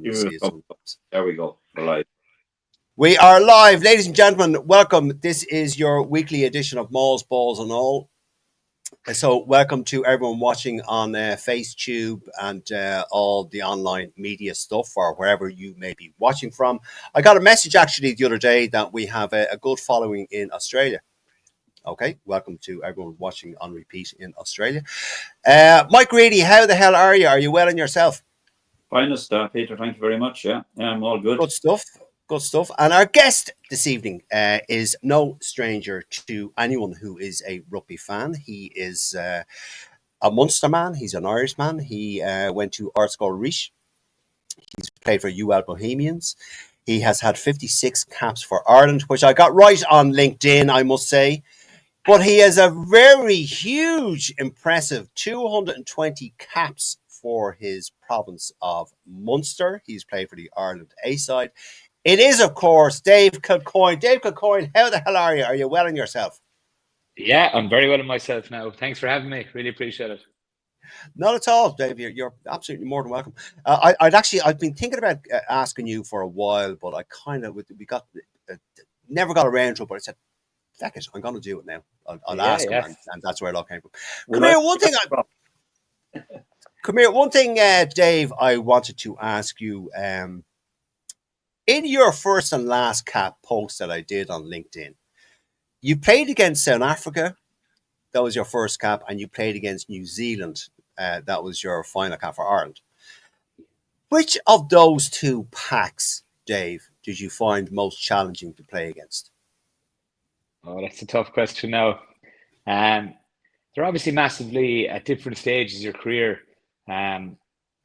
You see it sometimes. There we go. We're live. We are live, ladies and gentlemen. Welcome. This is your weekly edition of Mauls, Balls and All. So, welcome to everyone watching on FaceTube and all the online media stuff, or wherever you may be watching from. I got a message actually the other day that we have a good following in Australia. Okay, welcome to everyone watching on repeat in Australia. Mike Reedy, how the hell are you? Are you well in yourself? Finest, Peter. Thank you very much. Yeah, I'm all good. Good stuff. Good stuff. And our guest this evening is no stranger to anyone who is a rugby fan. He is a Munster man. He's an Irish man. He went to Artscoil Reach. He's played for UL Bohemians. He has had 56 caps for Ireland, which I got right on LinkedIn, I must say. But he has a very huge, impressive 220 caps for his province of Munster. He's played for the Ireland A side. It is, of course, Dave Kilcoyne. Dave Kilcoyne, how the hell are you? Are you well in yourself? Yeah, I'm very well in myself now. Thanks for having me. Really appreciate it. Not at all, Dave. You're absolutely more than welcome. I've been thinking about asking you for a while, but I kind of never got around to it. But I said, "Feck it, I'm going to do it now. I'll ask him," and that's where it all came from. Come here. One thing, Dave. I wanted to ask you. In your first and last cap post that I did on LinkedIn, you played against South Africa. That was your first cap, and you played against New Zealand. That was your final cap for Ireland. Which of those two packs, Dave, did you find most challenging to play against? Oh, that's a tough question now. They're obviously massively at different stages of your career. I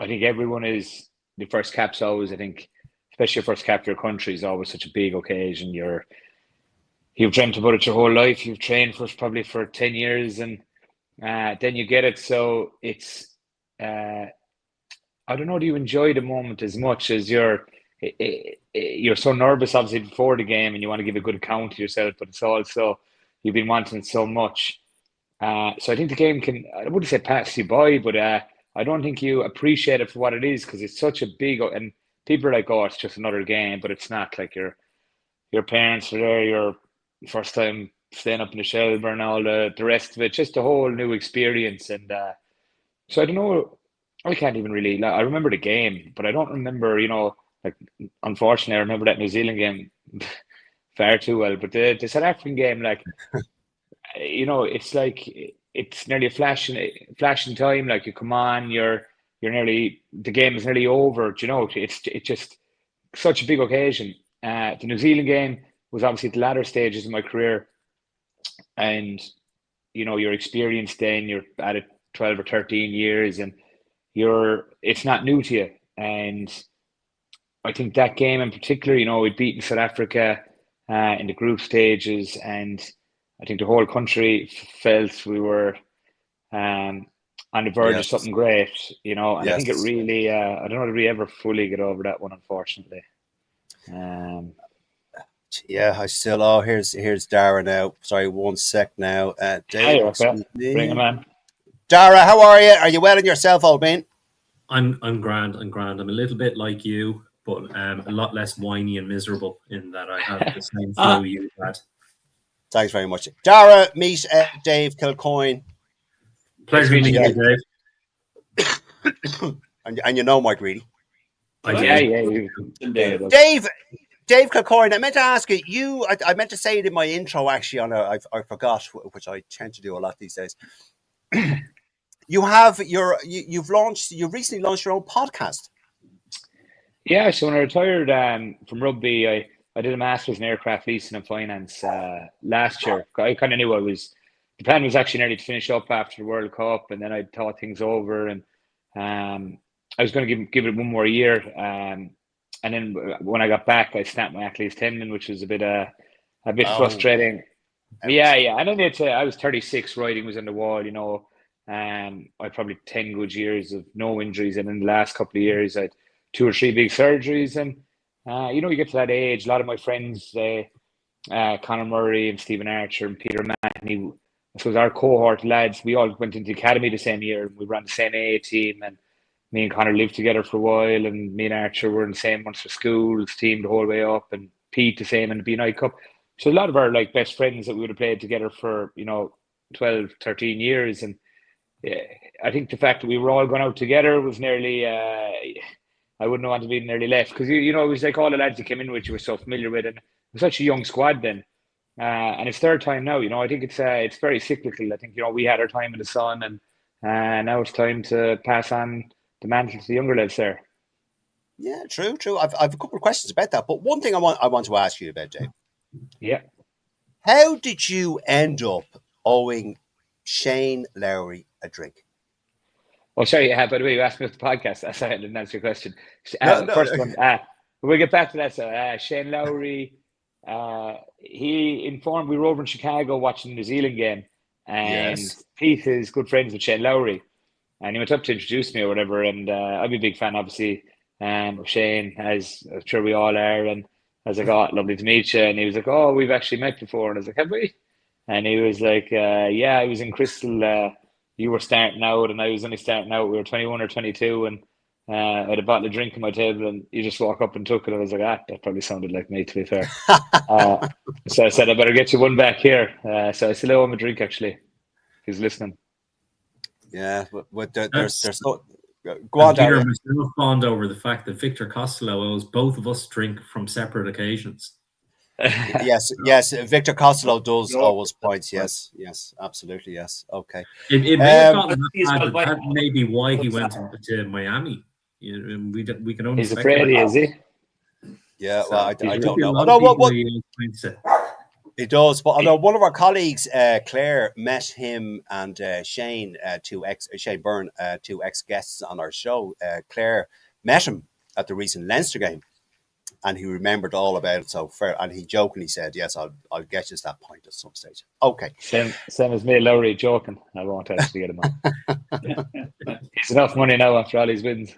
think everyone is, the first cap's always, I think, especially your first cap for your country is always such a big occasion. You've dreamt about it your whole life. You've trained for probably for 10 years, and then you get it. So it's, I don't know, do you enjoy the moment as much as you're so nervous, obviously, before the game, and you want to give a good account to yourself, but it's also, you've been wanting it so much. So I think the game can, I wouldn't say pass you by, but I don't think you appreciate it for what it is, because it's such a big, and people are like, oh, it's just another game, but it's not. Like your parents are there, your first time staying up in the Shelbourne and all the rest of it, just a whole new experience. And so I don't know, I can't even really, like, I remember the game, but I don't remember, like, unfortunately, I remember that New Zealand game far too well. But the South African game, like, it's like, it's nearly a flash in time. Like, you come on, you're nearly, the game is nearly over. It's just such a big occasion. The New Zealand game was obviously at the latter stages of my career, and your experience then, you're at it 12 or 13 years, and it's not new to you. And I think that game in particular, we'd beaten South Africa in the group stages, and I think the whole country felt we were on the verge of something great, and I think it really, I don't know if we ever fully get over that one, unfortunately. I still, here's Dara now. Sorry, 1 sec now. Dave, excuse me. Bring him in. Dara, how are you? Are you well in yourself, old man? I'm grand. I'm a little bit like you, but a lot less whiny and miserable in that I have the same flu you had. Thanks very much. Dara, meet Dave Kilcoyne. Pleasure meeting you, Dave. and you know Mike Reedy. Dave Kilcoyne, I meant to ask you. I meant to say it in my intro. Actually, I forgot, which I tend to do a lot these days. You've recently launched your own podcast. Yeah, so when I retired from rugby, I did a master's in aircraft leasing and finance last year. I kind of knew the plan was actually nearly to finish up after the World Cup, and then I thought things over, and I was going to give it one more year. And then when I got back, I snapped my Achilles tendon, which was a bit frustrating. Yeah. And then I was 36, writing was on the wall, I had probably 10 good years of no injuries, and in the last couple of years, I had 2 or 3 big surgeries. And you get to that age. A lot of my friends, Conor Murray and Stephen Archer and Peter Mahoney, I suppose our cohort lads, we all went into the academy the same year. We ran the same AA team, and me and Connor lived together for a while, and me and Archer were in the same Munster schools team the whole way up, and Pete the same in the B-Night Cup. So a lot of our like best friends that we would have played together for 12, 13 years, and yeah, I think the fact that we were all going out together was nearly. I wouldn't want to be nearly left because it was like all the lads that came in which you were so familiar with, and it was such a young squad then. And it's third time now. I think it's very cyclical. I think we had our time in the sun, and now it's time to pass on the mantle to the younger lads there. Yeah, true. I've a couple of questions about that, but one thing I want to ask you about, Dave. Yeah. How did you end up owing Shane Lowry a drink? Oh, sorry. By the way, you asked me with the podcast. Sorry, I didn't answer your question. No. First one. We'll get back to that. So Shane Lowry, he informed we were over in Chicago watching the New Zealand game, and Yes. Pete is good friends with Shane Lowry, and he went up to introduce me or whatever. And I'm a big fan, obviously, of Shane, as I'm sure we all are. And I was like, "Oh, lovely to meet you." And he was like, "Oh, we've actually met before." And I was like, "Have we?" And he was like, "Yeah, I was in Crystal. You were starting out, and I was only starting out. We were 21 or 22, and I had a bottle of drink on my table, and you just walk up and took it." I was like, that probably sounded like me, to be fair. So I said, I better get you one back here. So I still owe him a drink, actually, if he's listening. Yeah, but there's so. Go And on, Peter Daria. and myself bond over the fact that Victor Costello owes both of us drink from separate occasions. Yes. Victor Costello does owe us points. Yes, absolutely. Yes. Okay. It may have gotten that bad. That may be why he went to Miami. We can only He's afraid, is he? Yeah, well, I don't know. What? It does, but I know one of our colleagues, Claire, met him and Shane, Shane Byrne, two ex-guests on our show. Claire met him at the recent Leinster game, and he remembered all about it. So fair, and he jokingly said, "Yes, I'll get you to that point at some stage." Okay, same as me, Lowry, joking. I won't actually get him on. He's enough money now after all his wins.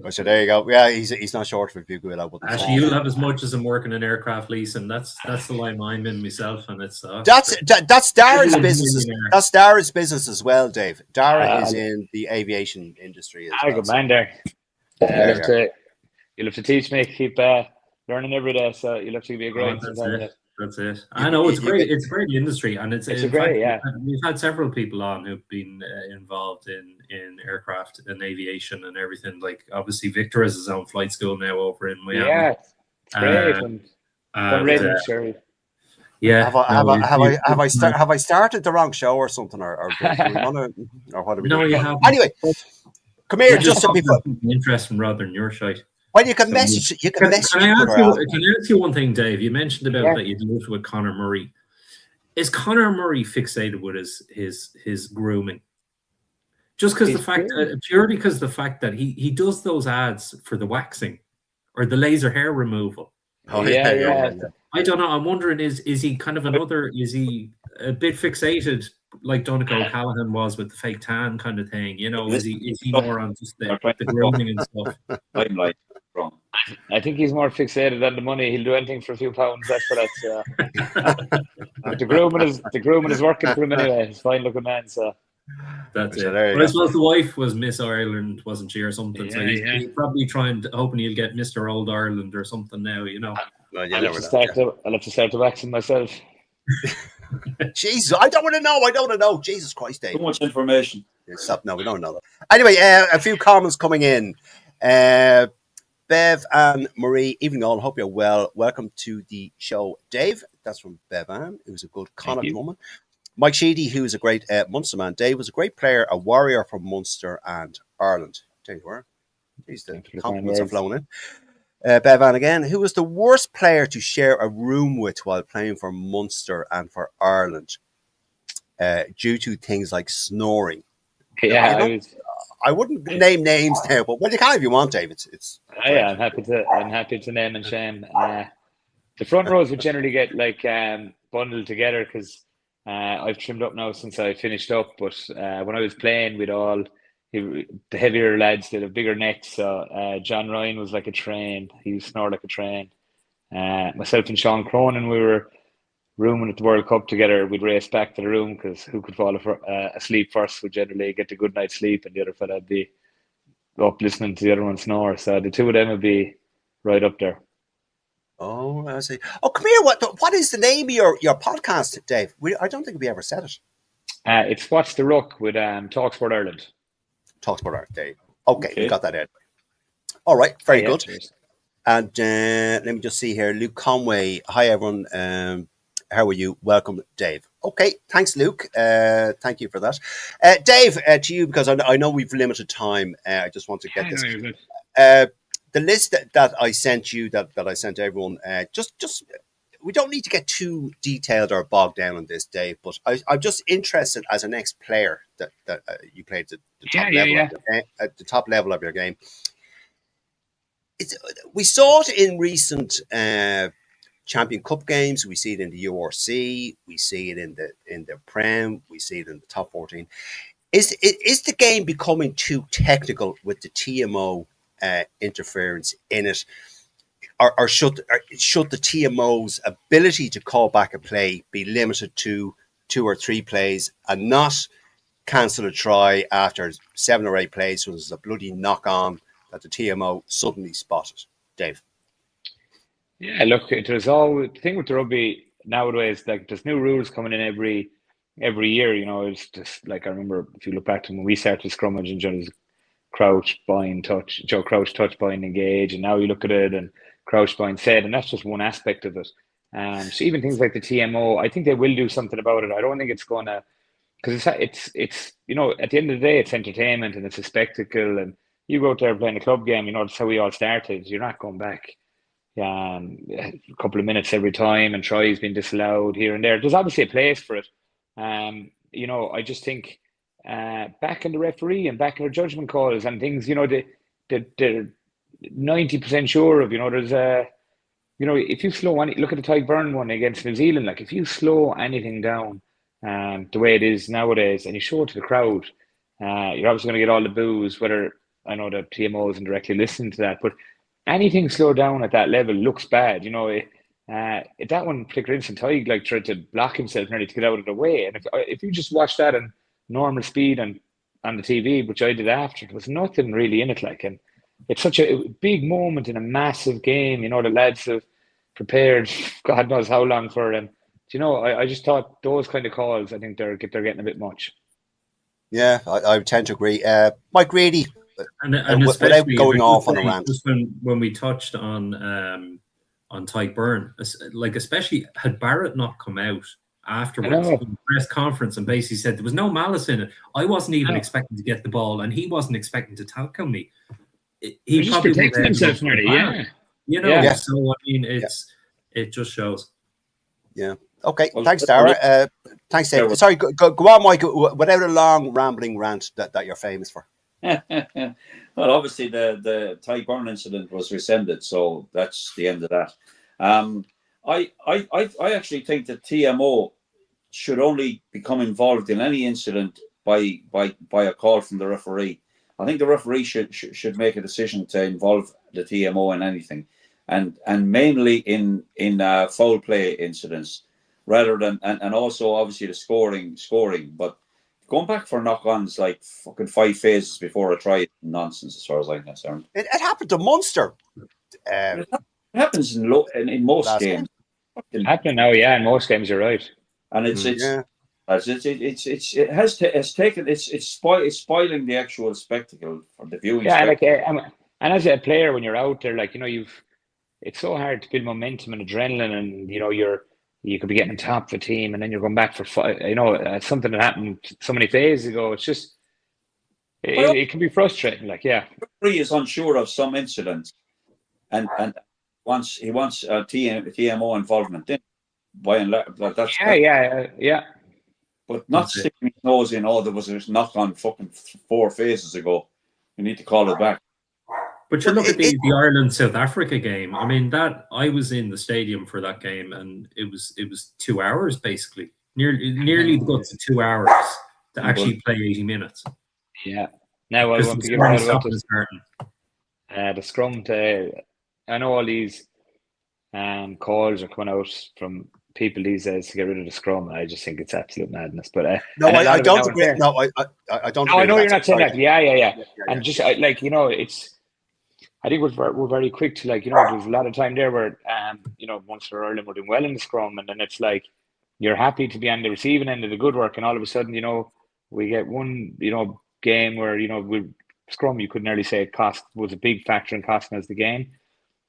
So there you go. Yeah, he's not short of a few quid. I wouldn't. Actually, you'll have as much as I'm working in aircraft leasing. That's the line I'm in myself, and it's that's Dara's business. That's Dara's business as well, Dave. Dara is in the aviation industry as well. Good man there. You'll have to teach me. Keep learning every day. So you'll have to be a great. That's it. I know it's great. It's a great industry, and it's great. Fact, yeah, we've had several people on who've been involved in aircraft and aviation and everything. Like obviously, Victor has his own flight school now over in Miami. Yeah, it's great. Yeah. Have I started the wrong show or something, or do we want to, or what do we? No, do? you haven't. Anyway, come here. Just so people interesting rather than your shite. Well, you can message. You can message. Can I ask you one thing, Dave? You mentioned about that you lived with Conor Murray. Is Conor Murray fixated with his grooming? Just because purely because the fact that he does those ads for the waxing or the laser hair removal. Oh yeah. I don't know. I'm wondering is he kind of is he a bit fixated like Donegal O'Callaghan was with the fake tan kind of thing? Is he more on just the grooming and stuff? I'm like wrong. I think he's more fixated on the money. He'll do anything for a few pounds. That's what that's. But the grooming is working for him anyway. He's a fine looking man. So that's it. But I suppose the wife was Miss Ireland, wasn't she, or something? Yeah, so he's probably hoping he'll get Mr. Old Ireland or something now. Well, I'll have to start the waxing myself. Jesus, I don't want to know. Jesus Christ, Dave. Too much information. Stop. No, we don't know that. Anyway, a few comments coming in. Bev and Marie, evening all. Hope you're well. Welcome to the show, Dave. That's from Bev Ann. It was a good Connacht woman. Mike Sheedy, who is a great Munster man. Dave was a great player, a warrior from Munster and Ireland. Tell you where. Jeez, the compliments are flowing in. Bev Ann again. Who was the worst player to share a room with while playing for Munster and for Ireland? Due to things like snoring. Yeah, I wouldn't name names now, but you can if you want, Dave. I'm happy to name and shame. The front rows would generally get bundled together because I've trimmed up now since I finished up. But when I was playing, the heavier lads did have bigger necks. So John Ryan was like a train. He snored like a train. Myself and Sean Cronin, we were rooming at the World Cup together. We'd race back to the room because who could fall asleep first would generally get a good night's sleep, and the other fella would be up listening to the other one snore. So the two of them would be right up there. Oh, I see. Oh, come here. What is the name of your podcast, Dave? I don't think we ever said it. It's What's the Ruck with Talksport Ireland. Talksport Art, Dave. Okay, Okay. we got that out. All right, very Yeah, good. cheers. And let me just see here. Luke Conway. Hi, everyone. How are you? Welcome, Dave. Okay, thanks, Luke. Thank you for that. Dave, to you, because I know we've limited time. I just want to get this. No, you're good. The list that I sent you, that I sent everyone, just we don't need to get too detailed or bogged down on this, Dave. But I'm just interested as an ex-player that you played at the top level of your game, at the top level of your game. We saw it in recent Champion Cup games. We see it in the URC. We see it in the Prem. We see it in the top 14. Is the game becoming too technical with the TMO interference in it, or should the TMO's ability to call back a play be limited to 2 or 3 plays and not cancel a try after 7 or 8 plays when there's a bloody knock on that the TMO suddenly spotted? Dave. Yeah, look, there's always the thing with the rugby nowadays. Like, there's new rules coming in every year. You know, it's just like, I remember if you look back to when we started scrummage and just crouch, bind, touch, crouch, touch, bind, engage, and now you look at it and crouch, bind, set, and that's just one aspect of it. So even things like the TMO, I think they will do something about it. I don't think it's gonna, because it's you know, at the end of the day, it's entertainment and it's a spectacle, and you go out there playing a club game, you know, that's how we all started. You're not going back a couple of minutes every time and tries being disallowed here and there. There's obviously a place for it. You know, I just think back in the referee and back in their judgment calls and things, you know, they're 90% sure of, you know, there's you know, if you slow any, look at the Tyburn one against New Zealand, like if you slow anything down the way it is nowadays and you show it to the crowd, you're obviously going to get all the boos, whether, I know the TMO isn't directly listening to that, but anything slowed down at that level looks bad. You know, that one particular instance, Tig like tried to block himself nearly to get out of the way. And if you just watch that in normal speed and on the TV, which I did after, there was nothing really in it. Like, and it's such a big moment in a massive game. You know, the lads have prepared God knows how long for them. You know, I just thought those kind of calls, I think they're getting a bit much. Yeah, I tend to agree. Mike Reedy, and without especially going off on a rant, just when we touched on Tyburn, like especially had Barrett not come out afterwards in the press conference and basically said there was no malice in it. I wasn't even expecting to get the ball, and he wasn't expecting to tackle me. He just probably protecting himself nearly, yeah. You know, so I mean, it just shows. Yeah. Okay. Thanks, Dara. Thanks, Dave. Sorry, go on, Mike. Without a long rambling rant that you're famous for. Well, obviously the Tyburn incident was rescinded, so that's the end of that. I actually think that TMO should only become involved in any incident by a call from the referee. I think the referee should make a decision to involve the TMO in anything, and mainly in foul play incidents, rather than and also obviously the scoring, but going back for knock-ons like fucking 5 phases before a try, nonsense as far as I'm concerned. It happened to Munster. It happens in most games. It's happening now, yeah. In most games, you're right. And it's spoiling the actual spectacle for the viewing. Yeah, spectacle. And as a player, when you're out there, like, you know, it's so hard to build momentum and adrenaline, and you know you could be getting on top of a team, and then you're going back for 5. You know, something that happened so many phases ago. It's just it can be frustrating. Like, yeah, the referee is unsure of some incidents, and he wants TMO involvement in. By and large, that's yeah. But not sticking his nose in. Oh, there was a knock on fucking 4 phases ago. You need to call it back. But you look at the Ireland South Africa game. I mean, that I was in the stadium for that game, and it was 2 hours basically, nearly the guts of 2 hours to actually play 80 minutes. Yeah. Now I want to give out about the scrum. I know all these calls are coming out from people these days to get rid of the scrum. I just think it's absolute madness. But No, and a lot I of it don't now, in agree. fairness. No, I don't No, I agree know with you're that. not saying Sorry. that. Yeah. Yeah, And just like, it's. I think we're very quick to, like, there's a lot of time there where Munster or Ireland were doing well in the scrum, and then it's like you're happy to be on the receiving end of the good work, and all of a sudden, we get one, game where, we scrum, you could nearly say cost was a big factor in costing us the game.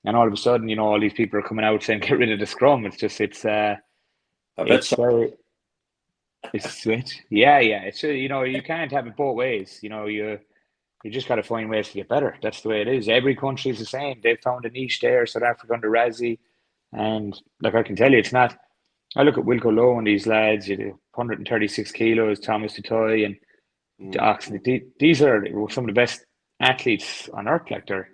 And all of a sudden, all these people are coming out saying get rid of the scrum. It's just it's switch. Yeah. It's you can't have it both ways. You just got to find ways to get better. That's the way it is. Every country is the same. They've found a niche there. South Africa under Razzie, and like I can tell you, it's not. I look at Wilco Lowe and these lads. 136 kilos. Thomas Dutoy and Oxley. These are some of the best athletes on earth. Like, they're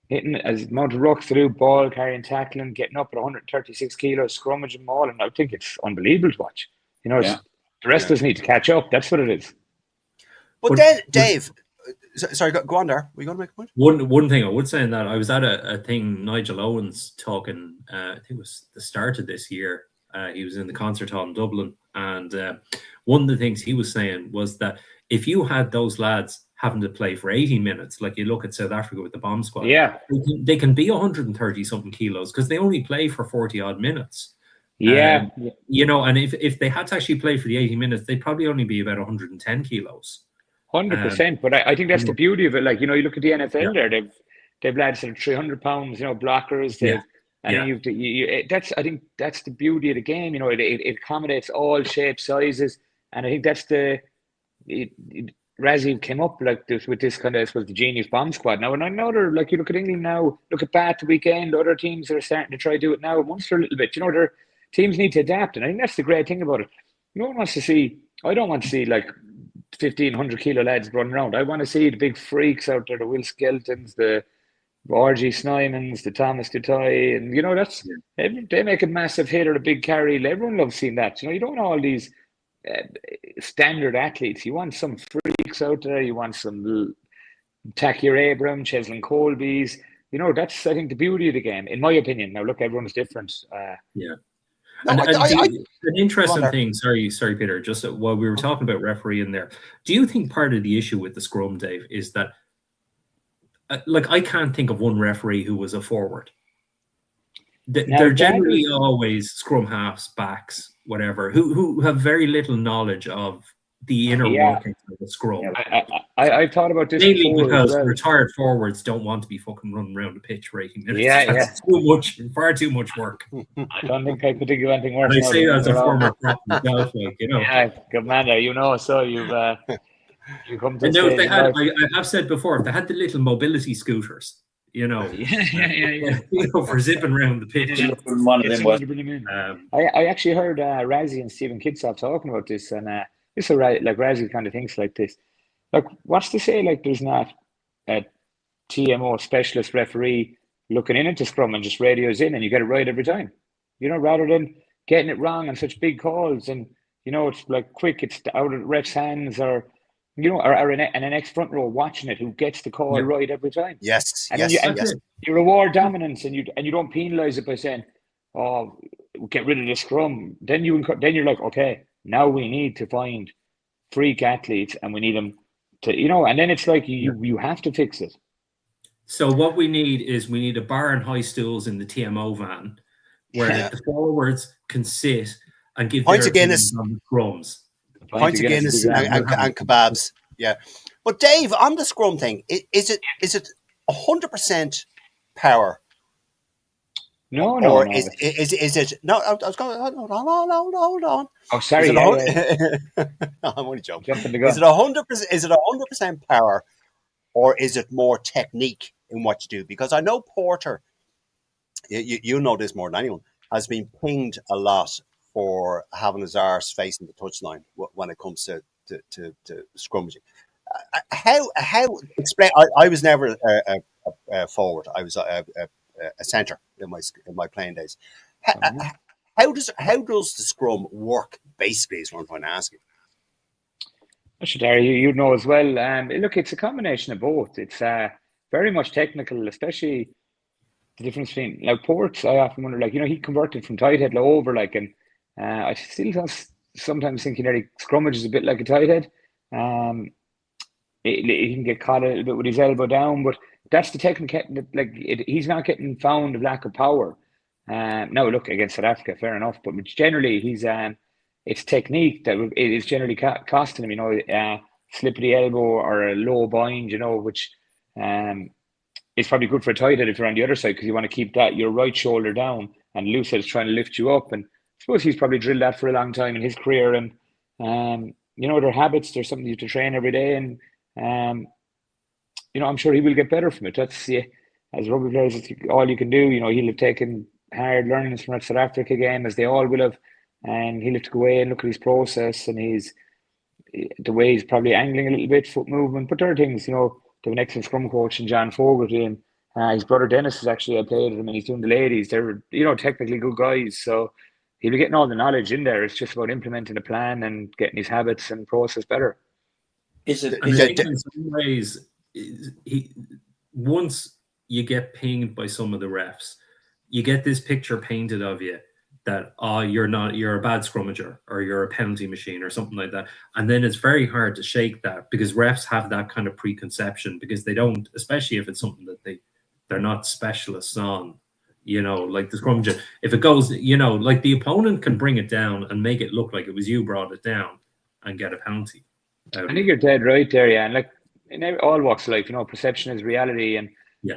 hitting as amount of rucks to do, ball carrying, tackling, getting up at 136 kilos, scrummaging them all, and I think it's unbelievable to watch. The rest of us need to catch up. That's what it is. But then, Dave, sorry, go on there. Were you going to make a point? One thing I would say in that, I was at a thing, Nigel Owens talking, I think it was the start of this year. He was in the concert hall in Dublin, and one of the things he was saying was that if you had those lads having to play for 80 minutes, like you look at South Africa with the bomb squad, they can be 130 something kilos because they only play for 40 odd minutes. And if they had to actually play for the 80 minutes, they'd probably only be about 110 kilos. 100%. But I think that's the beauty of it. Like, you look at the NFL there, they've lads that are 300 pounds, blockers. I think that's the beauty of the game. It accommodates all shapes, sizes, and I think that's Razzie came up like this with this kind of, I suppose, the genius bomb squad. Now, and I know they're, like, you look at England now, look at Bath the weekend, other teams are starting to try to do it now. Munster a little bit, their teams need to adapt, and I think that's the great thing about it. I don't want to see like 1,500 kilo lads running around. I want to see the big freaks out there, the Will Skeltons, the R.G. Snymans, the Thomas Dutoy, and they make a massive hit or a big carry. Everyone loves seeing that. You don't want all these standard athletes. You want some freaks out there. You want some Takir Abram, Cheslin Colby's. That's, I think, the beauty of the game, in my opinion. Now, look, everyone's different. An interesting thing, sorry, Peter, just while we were talking about refereeing there, do you think part of the issue with the scrum, Dave, is that, I can't think of one referee who was a forward? They're generally always scrum halves, backs, whatever, who have very little knowledge of the inner workings of the scrum. I've thought about this mainly before, because retired forwards don't want to be fucking running around the pitch for 80 minutes. That's far too much work. I don't think I could think of anything worse. And I say that as a former prop myself, Yeah, good man there, so you've you come to. And now, if they had, I have said before, if they had the little mobility scooters, for zipping around the pitch. I actually heard Razzie and Stephen Kitsap talking about this, and this is right. Like, Razzie kind of thinks like this. Like, what's to say? Like, there's not a TMO specialist referee looking in into scrum and just radios in, and you get it right every time. Rather than getting it wrong on such big calls, and it's like quick. It's out of the ref's hands, or an ex front row watching it who gets the call right every time. Yes, and you reward dominance, and you don't penalise it by saying, "Oh, get rid of the scrum." Then you're like, okay, now we need to find freak athletes, and we need them to, and then it's like you have to fix it. So what we need a bar and high stools in the TMO van, where the forwards can sit and give points of Guinness on the scrums. Points of Guinness and kebabs. Yeah. But Dave, on the scrum thing, is it 100% power? No. Is it? No, I was going. Hold on. Oh, sorry. No, I'm only joking. Is it 100%? Is it 100% power, or is it more technique in what you do? Because I know Porter, you know this more than anyone, has been pinged a lot for having his arse facing the touchline when it comes to scrummaging. How explain? I was never a forward. I was a centre in my playing days. How does the scrum work? Basically, is what I'm trying to ask you. Actually, you know as well. Look, it's a combination of both. It's very much technical, especially the difference between, like, Ports. I often wonder, like, he converted from tight head over, like, and I still sometimes think he nearly scrummages a bit like a tight head. He can get caught a little bit with his elbow down, but that's the technique. Like he's not getting found of lack of power. Now look against South Africa, fair enough, but generally it's technique that it is generally costing him. You know, slip of the elbow or a low bind. You know, which is probably good for a tight head if you're on the other side because you want to keep your right shoulder down, and loose head is trying to lift you up. And I suppose he's probably drilled that for a long time in his career. And you know, they're habits. There's something you have to train every day, and you know, I'm sure he will get better from it. That's as rugby players, it's all you can do. You know, he'll have taken hard learnings from that South Africa game, as they all will have, and he'll have to go away and look at his process and the way he's probably angling a little bit, foot movement. But there are things, you know, they have an excellent scrum coach in John Fogarty, and his brother Dennis is actually played with him, and he's doing the ladies. They're, you know, technically good guys, so he'll be getting all the knowledge in there. It's just about implementing a plan and getting his habits and process better. Is it? And I think in some ways, once you get pinged by some of the refs, you get this picture painted of you that you're a bad scrummager or you're a penalty machine or something like that, and then it's very hard to shake that because refs have that kind of preconception because they don't, especially if it's something that they're not specialists on. You know, like the scrummager, if it goes, you know, like the opponent can bring it down and make it look like it was you brought it down and get a penalty. I think you're dead right there, yeah. And like in all walks of life, you know, perception is reality, and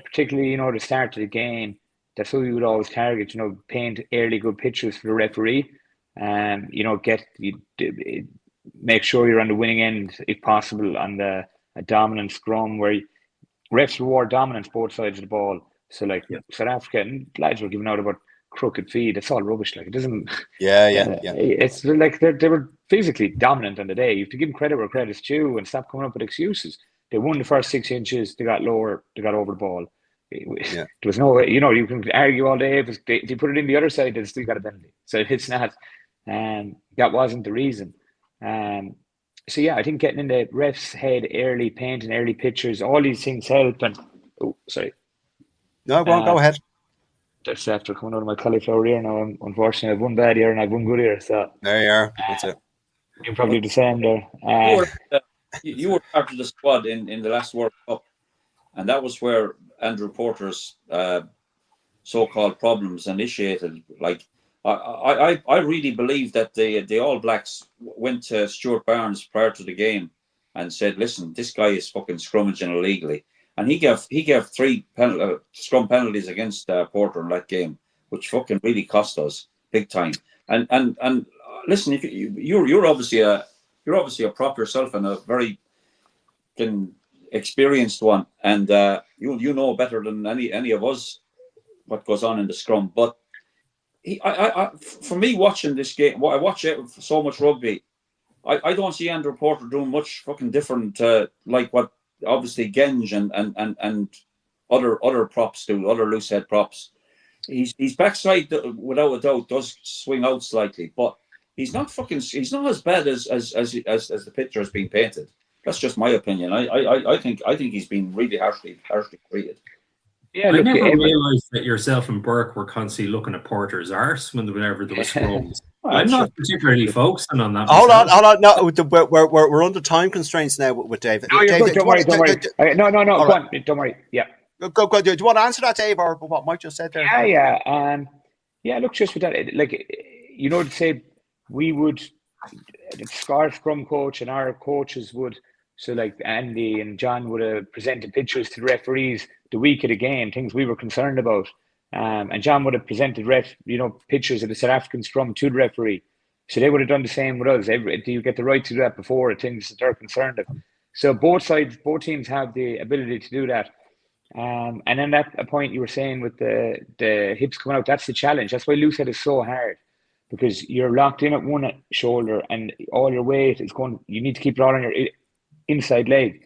particularly, you know, the start of the game, that's who you would always target. You know, paint early good pictures for the referee, and you know, make sure you're on the winning end if possible on a dominant scrum where refs reward dominance both sides of the ball. So like South Africa, and lads were giving out about crooked feed. That's all rubbish. Like it doesn't. It's like they were physically dominant on the day. You have to give them credit where credit's due and stop coming up with excuses. They won the first 6 inches. They got lower. They got over the ball. There was no way. You know, you can argue all day. If you put it in the other side, they still got a penalty. So it's not. That wasn't the reason. So yeah, I think getting in the ref's head early, painting early pictures, all these things help. And no, go ahead. That's after coming out of my cauliflower ear now. Unfortunately, I've one bad ear and I've one good ear. So there you are. That's it. You're probably the same there. You were part of the squad in the last World Cup, and that was where Andrew Porter's so-called problems initiated. Like, I really believe that the All Blacks went to Stuart Barnes prior to the game and said, "Listen, this guy is fucking scrummaging illegally." And he gave 3 scrum penalties against Porter in that game, which fucking really cost us big time. And listen, if you're obviously a prop yourself and a very experienced one, and you know better than any of us what goes on in the scrum. But for me, watching this game, I watch so much rugby. I don't see Andrew Porter doing much fucking different like what. Obviously, Genge and other props do, other loose head props. His backside, without a doubt, does swing out slightly, but he's not as bad as the picture has been painted. That's just my opinion. I think he's been really harshly treated. Yeah, I never realised that yourself and Burke were constantly looking at Porter's arse whenever there were scrolls. I'm not particularly focusing on that. Hold on. No, we're under time constraints now with David. No, you're David, good. Don't worry. No. Go right. on. Don't worry. Yeah. Go. Do you want to answer that, Dave, or what Mike just said there? Yeah. Look, just with that, like, you know, to say we would, our scrum coach and our coaches would. So like Andy and John would have presented pictures to the referees the week of the game, things we were concerned about. And John would have presented pictures of the South African scrum to the referee. So they would have done the same with us. Do you get the right to do that before things that they're concerned of? So both teams have the ability to do that. And then at a point you were saying with the hips coming out, that's the challenge. That's why loose head is so hard, because you're locked in at one shoulder and all your weight is going. You need to keep it all on your inside leg.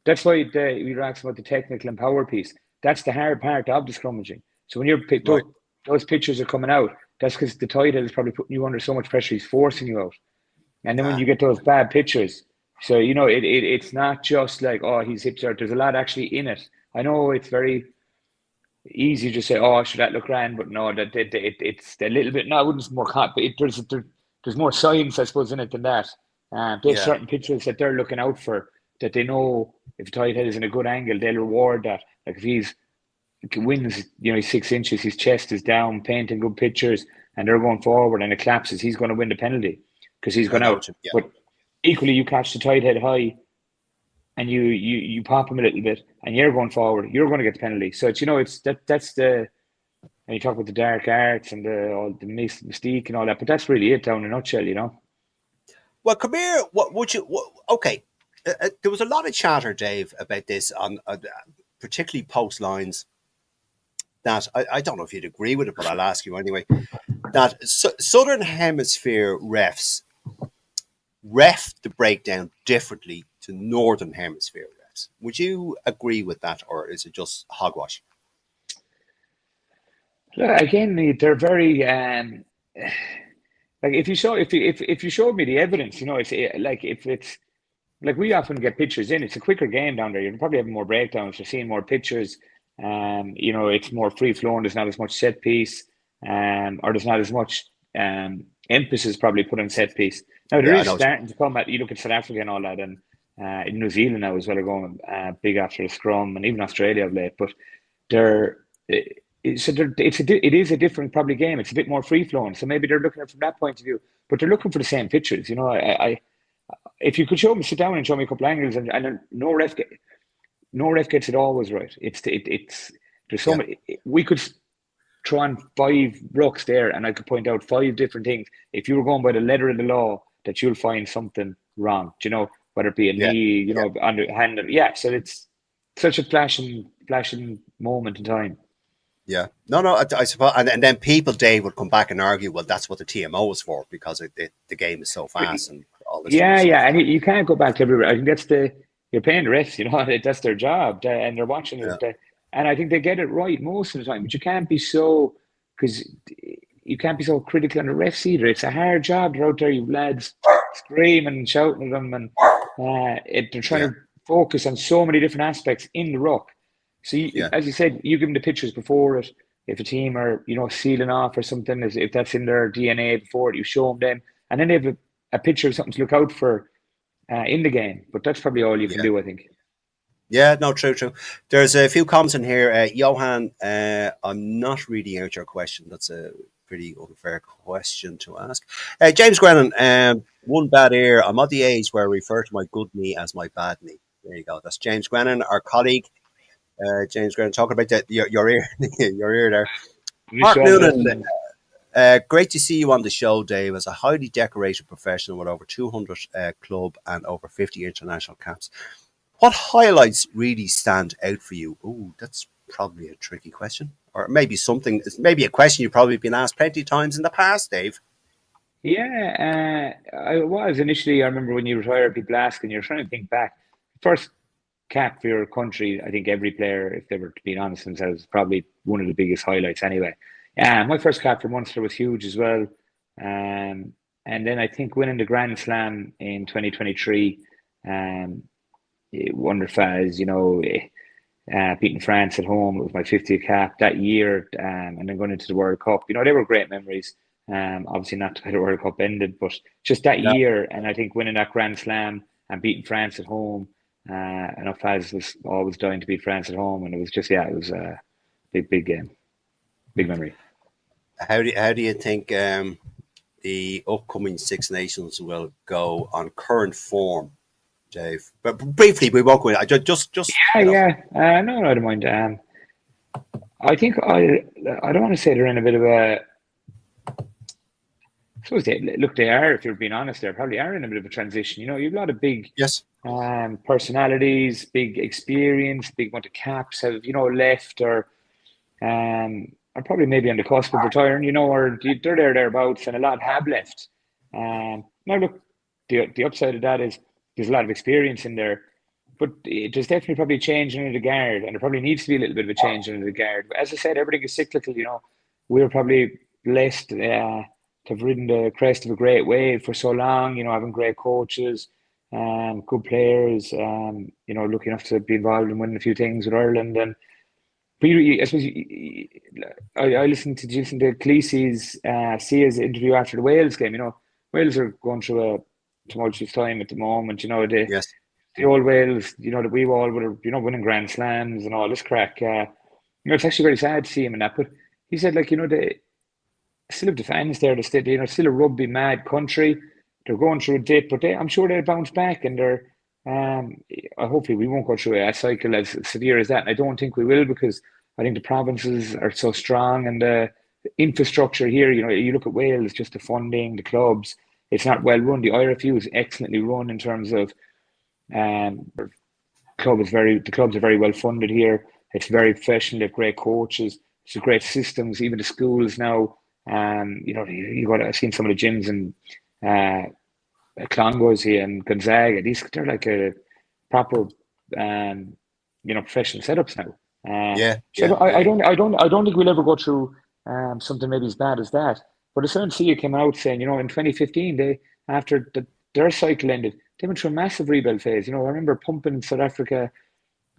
That's why we were asking about the technical and power piece. That's the hard part of the scrummaging. So when those pictures are coming out, that's because the tight head is probably putting you under so much pressure, he's forcing you out. And then when you get those bad pictures, so you know it's not just like, oh, he's hips out. There's a lot actually in it. I know it's easy to just say, oh, should that look grand? But no, it's a little bit. No, I wouldn't say more. There's more science, I suppose, in it than that. They have Yeah, certain pictures that they're looking out for, that they know if a tight head is in a good angle, they'll reward that. Like if he wins, he's 6 inches, his chest is down, painting good pictures, and they're going forward, and it collapses, he's going to win the penalty because he's I gone know out. what you. Yeah, But equally, you catch the tight head high, and you pop him a little bit, and you're going forward, you're going to get the penalty. So it's that's the. And you talk about the dark arts and all the mystique and all that, but that's really it down in a nutshell. well, come here. What would you? Okay, there was a lot of chatter, Dave, about this on particularly post lines. That I don't know if you'd agree with it, but I'll ask you anyway. That Southern Hemisphere refs ref the breakdown differently to Northern Hemisphere refs. Would you agree with that, or is it just hogwash? Again, they're very like if you showed me the evidence, it's like if it's like we often get pictures in. It's a quicker game down there. You're probably having more breakdowns. You're seeing more pictures. It's more free flowing. There's not as much set piece, or there's not as much emphasis probably put on set piece. Now there Yeah, I is know. starting to come at. You look at South Africa and all that, and in New Zealand now as well are going big after the scrum, and even Australia of late. But they're it is a different probably game. It's a bit more free flowing. So maybe they're looking at it from that point of view. But they're looking for the same pictures. I if you could sit down and show me a couple angles, and no ref gets it always right. It's there's so Yeah, many. We could throw on 5 rucks there, and I could point out 5 different things. If you were going by the letter of the law, that you'll find something wrong. Whether it be a yeah, knee, yeah. on the hand. Yeah, so it's such a flashing moment in time. Yeah, no, no. I suppose, and then people, Dave, would come back and argue, well, that's what the TMO is for because the game is so fast and all this sort of Yeah, stuff. yeah, and you can't go back to everywhere. I think you're paying the refs, that's their job, and they're watching Yeah, it, and I think they get it right most of the time. But you can't be because you can't be so critical on the refs either. It's a hard job. They're out there, you lads, screaming and shouting at them, and they're trying yeah, to focus on so many different aspects in the ruck. So, yeah, as you said, you give them the pictures before it. If a team are, sealing off or something, if that's in their DNA before it, you show them, and then they have a picture of something to look out for in the game. But that's probably all you can yeah. do, I think. Yeah, no, true, true. There's a few comments in here. Johan, I'm not reading out your question. That's a pretty unfair question to ask. James Grennan, one bad ear. I'm at the age where I refer to my good knee as my bad knee. There you go. That's James Grennan, our colleague. James Grennan, talking about your ear, your ear there. Wish Mark you all the Noonan, best. great to see you on the show, Dave, as a highly decorated professional with over 200 club and over 50 international caps. What highlights really stand out for you? Oh, that's probably a tricky question. Or maybe maybe a question you've probably been asked plenty of times in the past, Dave. Yeah, I was initially. I remember when you retired, people asking. You're trying to think back. First cap for your country. I think every player, if they were to be honest themselves, probably one of the biggest highlights. Anyway, yeah, my first cap for Munster was huge as well. And then I think winning the Grand Slam in 2023. Wonder Faz, beating France at home. It was my 50th cap that year, and then going into the World Cup. They were great memories. Obviously not how the World Cup ended, but just that Yeah, year, and I think winning that Grand Slam and beating France at home. I know Faz was always dying to beat France at home, and it was just, it was a big game, big memory. how do you think the upcoming Six Nations will go on current form, Dave? But briefly, we won't go in. I just No, I don't mind. I think I don't want to say they're in a bit of a. I suppose they are. If you're being honest, they probably are in a bit of a transition. You have a lot of big yes, personalities, big experience, big amount of caps have left are probably maybe on the cusp of retiring. Or they're thereabouts, and a lot have left. Now look, the upside of that is there's a lot of experience in there, but there's definitely probably a change in the guard, and there probably needs to be a little bit of a change in the guard. But as I said, everything is cyclical. We're probably blessed to have ridden the crest of a great wave for so long. Having great coaches, good players. Lucky enough to be involved in winning a few things with Ireland, and I suppose I listened to Cleese's Sia's interview after the Wales game. Wales are going through a tumultuous time at the moment. Yes. The old Wales, that we all would have, winning Grand Slams and all this crack. It's actually very sad to see him in that. But he said, they still have the fans there. They're still a rugby mad country. They're going through a dip, but I'm sure they'll bounce back, and they're. Hopefully we won't go through a cycle as severe as that. And I don't think we will, because I think the provinces are so strong, and the infrastructure here. You look at Wales, just the funding, the clubs. It's not well run. The IRFU is excellently run in terms of. The clubs are very well funded here. It's very professional. They have great coaches. It's great systems. Even the schools now. I've seen some of the gyms in Clongowes here and Gonzaga. They're like a proper, professional setups now. I don't think we'll ever go through something maybe as bad as that. But the SNCA came out saying, in 2015, after their cycle ended, they went through a massive rebuild phase. I remember pumping South Africa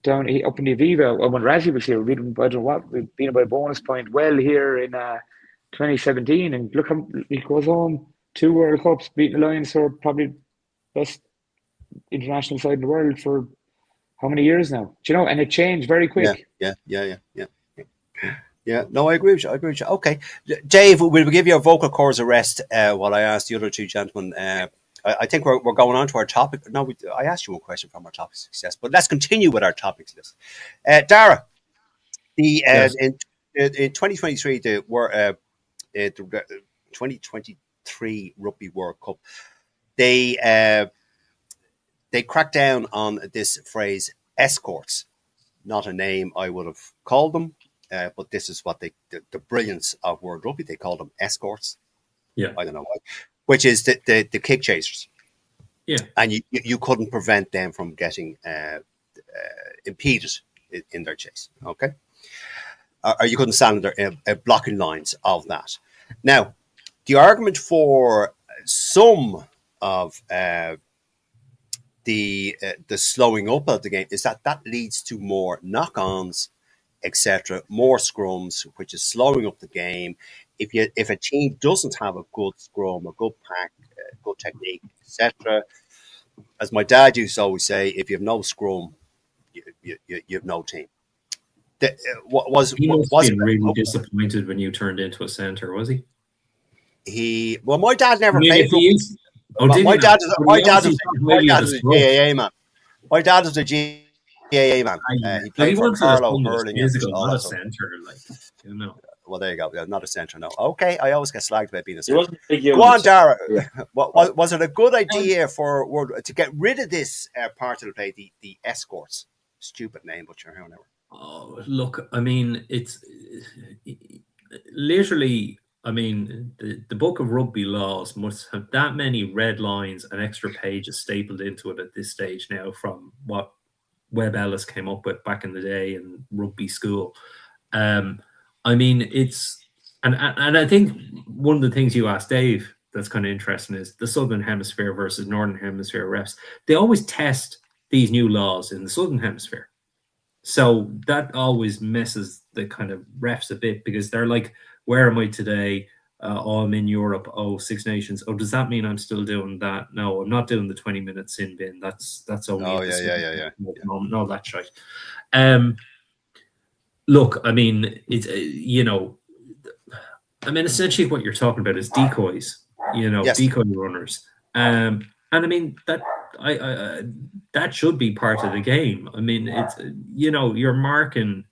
down up in the Aviva, or when Razzie was here, we'd been about a bonus point well here in 2017, and look how he goes home, 2 World Cups, beating the Lions, for probably best international side in the world for how many years now? And it changed very quick. Yeah, no, I agree with you. Okay, Dave, we'll give your vocal cords a rest while I ask the other two gentlemen. I think we're going on to our topic. No, I asked you one question from our topic success, but let's continue with our topics list. Dara, Yes. in 2023, the 2023 Rugby World Cup, they cracked down on this phrase escorts. Not a name I would have called them, but this is what the brilliance of World Rugby, they call them escorts. Yeah. I don't know why. Which is the kick chasers. Yeah. And you couldn't prevent them from getting impeded in their chase. Okay. Or you couldn't stand there blocking lines of that. Now, the argument for some of the slowing up of the game is that leads to more knock-ons, etc., more scrums, which is slowing up the game. If a team doesn't have a good scrum, a good pack, good technique, etc., as my dad used to always say, if you have no scrum, you have no team. He must have been really disappointed when you turned into a centre, was he? My dad never played rugby. My dad was a GAA man. My dad was a GAA man. He played for Carlo, hurling, not a centre, Well, there you go. Not a centre, no. Okay, I always get slagged about being a centre. Go on, Dara. Yeah. Was it a good idea to get rid of this part of the play, the escorts? Stupid name, but you're whatever. Oh, look, I mean, it's literally, I mean, the book of rugby laws must have that many red lines and extra pages stapled into it at this stage now, from what Webb Ellis came up with back in the day in rugby school. I mean, it's and I think one of the things you asked Dave that's kind of interesting is the Southern Hemisphere versus Northern Hemisphere refs. They always test these new laws in the Southern Hemisphere. So that always messes the kind of refs a bit, because they're like, where am I today? I'm in Europe. Oh, Six Nations. Oh, does that mean I'm still doing that? No, I'm not doing the 20-minute sin bin. That's only. Oh, yeah. No, that's right. Look, I mean, it's essentially what you're talking about is decoys. Yes. Decoy runners. And I mean that that should be part of the game. I mean, it's you're marking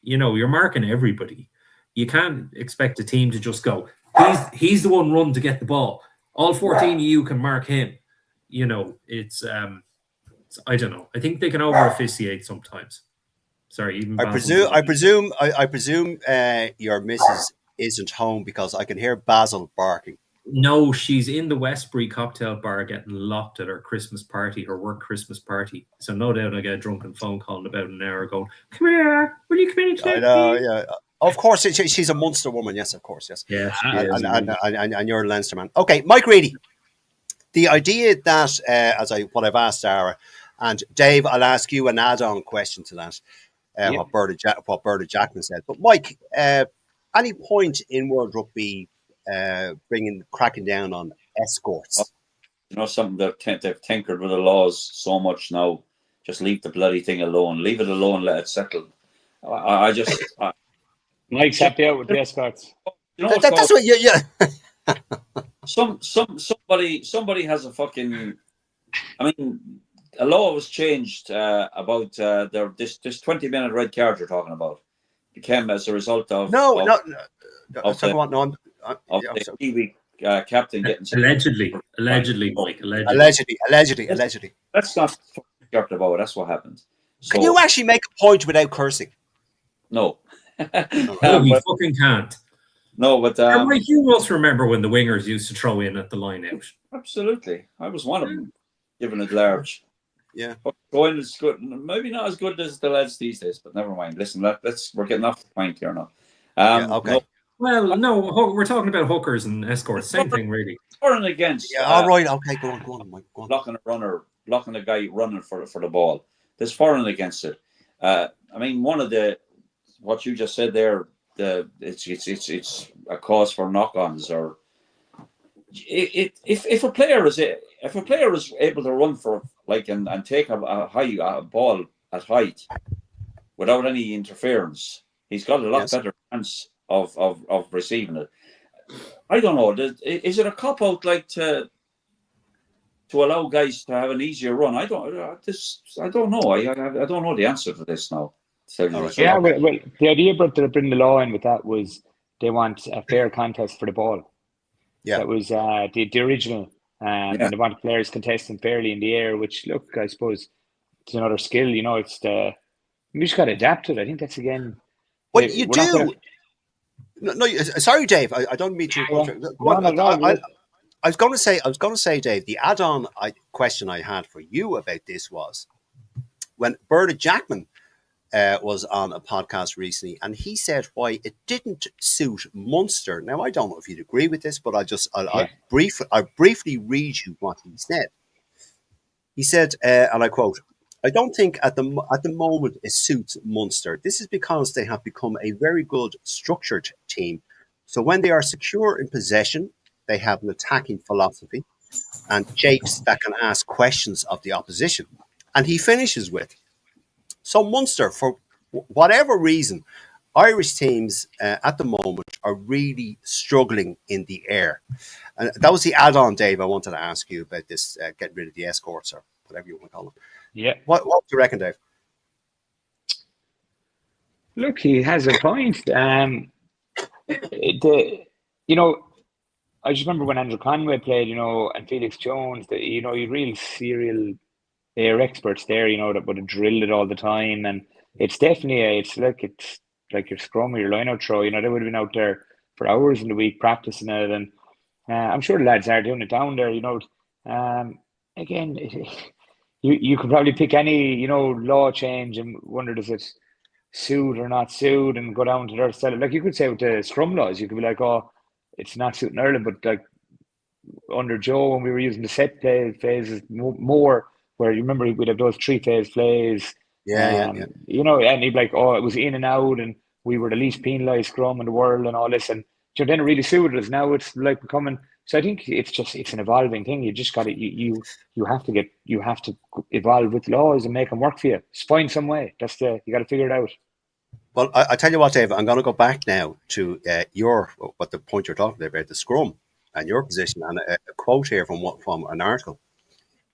you're marking everybody. You can't expect a team to just go, he's the one run to get the ball. All 14 of you can mark him. It's I don't know. I think they can over officiate sometimes. Sorry, even I presume your missus isn't home, because I can hear Basil barking. No, she's in the Westbury cocktail bar getting locked at her Christmas party, her work Christmas party. So no doubt I get a drunken phone call in about an hour going, "Come here, will you come in?" I know, yeah. Of course, she's a Munster woman. Yes, of course, yes. Yeah, and you're a Leinster man. Okay, Mike Reedy. The idea that, what I've asked Sarah, and Dave, I'll ask you an add-on question to that. what Berta Jackman said. But Mike, any point in World Rugby cracking down on escorts? You know, something that they've tinkered with the laws so much now. Just leave the bloody thing alone. Leave it alone. Let it settle. Mike's happy out with the escorts. You know That's what you. Somebody has a fucking. I mean, a law was changed about this 20-minute red card you're talking about became as a result of the Kiwi captain getting allegedly, Mike, allegedly. That's not talked about. That's what happened. So, can you actually make a point without cursing? No. No, we fucking can't. No, but Mike, you must remember when the wingers used to throw in at the line out. Absolutely, I was one of them, giving it large. Yeah, going is good. Maybe not as good as the lads these days, but never mind. Listen, we're getting off the point here now. Okay. No. Well, no, we're talking about hookers and escorts. Same thing, really. For and against. Yeah. All right. Okay. Go on, Mike. Go on. Blocking a guy running for the ball. There's for and against it. I mean, one of what you just said there. It's a cause for knock-ons, or if a player is able to run for and take a high ball at height without any interference, he's got a lot better chance of receiving it. I don't know. Is it a cop out to allow guys to have an easier run? I don't know. I don't know the answer to this now. Yeah, well, the idea about bringing the law in with that was they want a fair contest for the ball. Yeah, that was the original, and they want players contesting fairly in the air. Which, look, I suppose it's another skill. You know, we just got to adapt to it. I think that's again. Well, you do. No, sorry, Dave. I don't mean to. I was going to say, Dave. The add-on question I had for you about this was when Berta Jackman was on a podcast recently, and he said why it didn't suit Munster. Now, I don't know if you'd agree with this, but I'll briefly read you what he said. He said, and I quote, "I don't think at the moment it suits Munster. This is because they have become a very good structured team. So when they are secure in possession, they have an attacking philosophy and shapes that can ask questions of the opposition." And he finishes with, "So Munster, for whatever reason, Irish teams at the moment are really struggling in the air." And that was the add-on, Dave, I wanted to ask you about this, getting rid of the escorts or whatever you want to call them. Yeah. What do you reckon, Dave? Look, he has a point. I just remember when Andrew Conway played, and Felix Jones, you real serial air experts there, that would have drilled it all the time. And it's definitely, it's like your scrum or your line-out throw, they would have been out there for hours in the week practicing it. And I'm sure the lads are doing it down there, again, you could probably pick any, law change and wonder, does it suit or not suit, and go down to their style. Like you could say with the scrum laws, you could be like, oh, it's not suiting Ireland, but like under Joe, when we were using the set play phases more, where you remember we'd have those 3-phase plays. Yeah. And he'd be like, oh, it was in and out, and we were the least penalised scrum in the world and all this. And then it really suited us. Now it's like becoming. So I think it's an evolving thing. You just got to you have to evolve with laws and make them work for you. Just find some way. You got to figure it out. Well, I tell you what, Dave, I'm going to go back now to what the point you're talking about the scrum and your position, and a quote here from an article.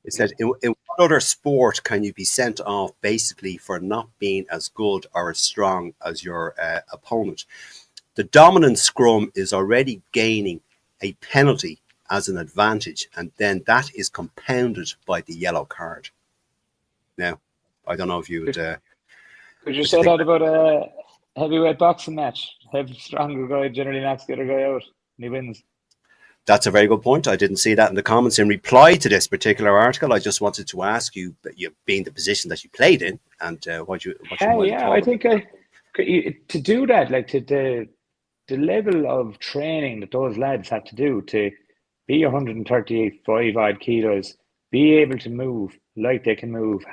It said, in what other sport can you be sent off basically for not being as good or as strong as your opponent? The dominant scrum is already gaining a penalty as an advantage, and then that is compounded by the yellow card. Now, I don't know if you would... Could you say that about a heavyweight boxing match? Stronger guy generally knocks the other guy out, and he wins. That's a very good point. I didn't see that in the comments in reply to this particular article. I just wanted to ask you, being the position that you played in, and what you I think to do that, like the level of training that those lads had to do to be 135 odd kilos, be able to move like they can move,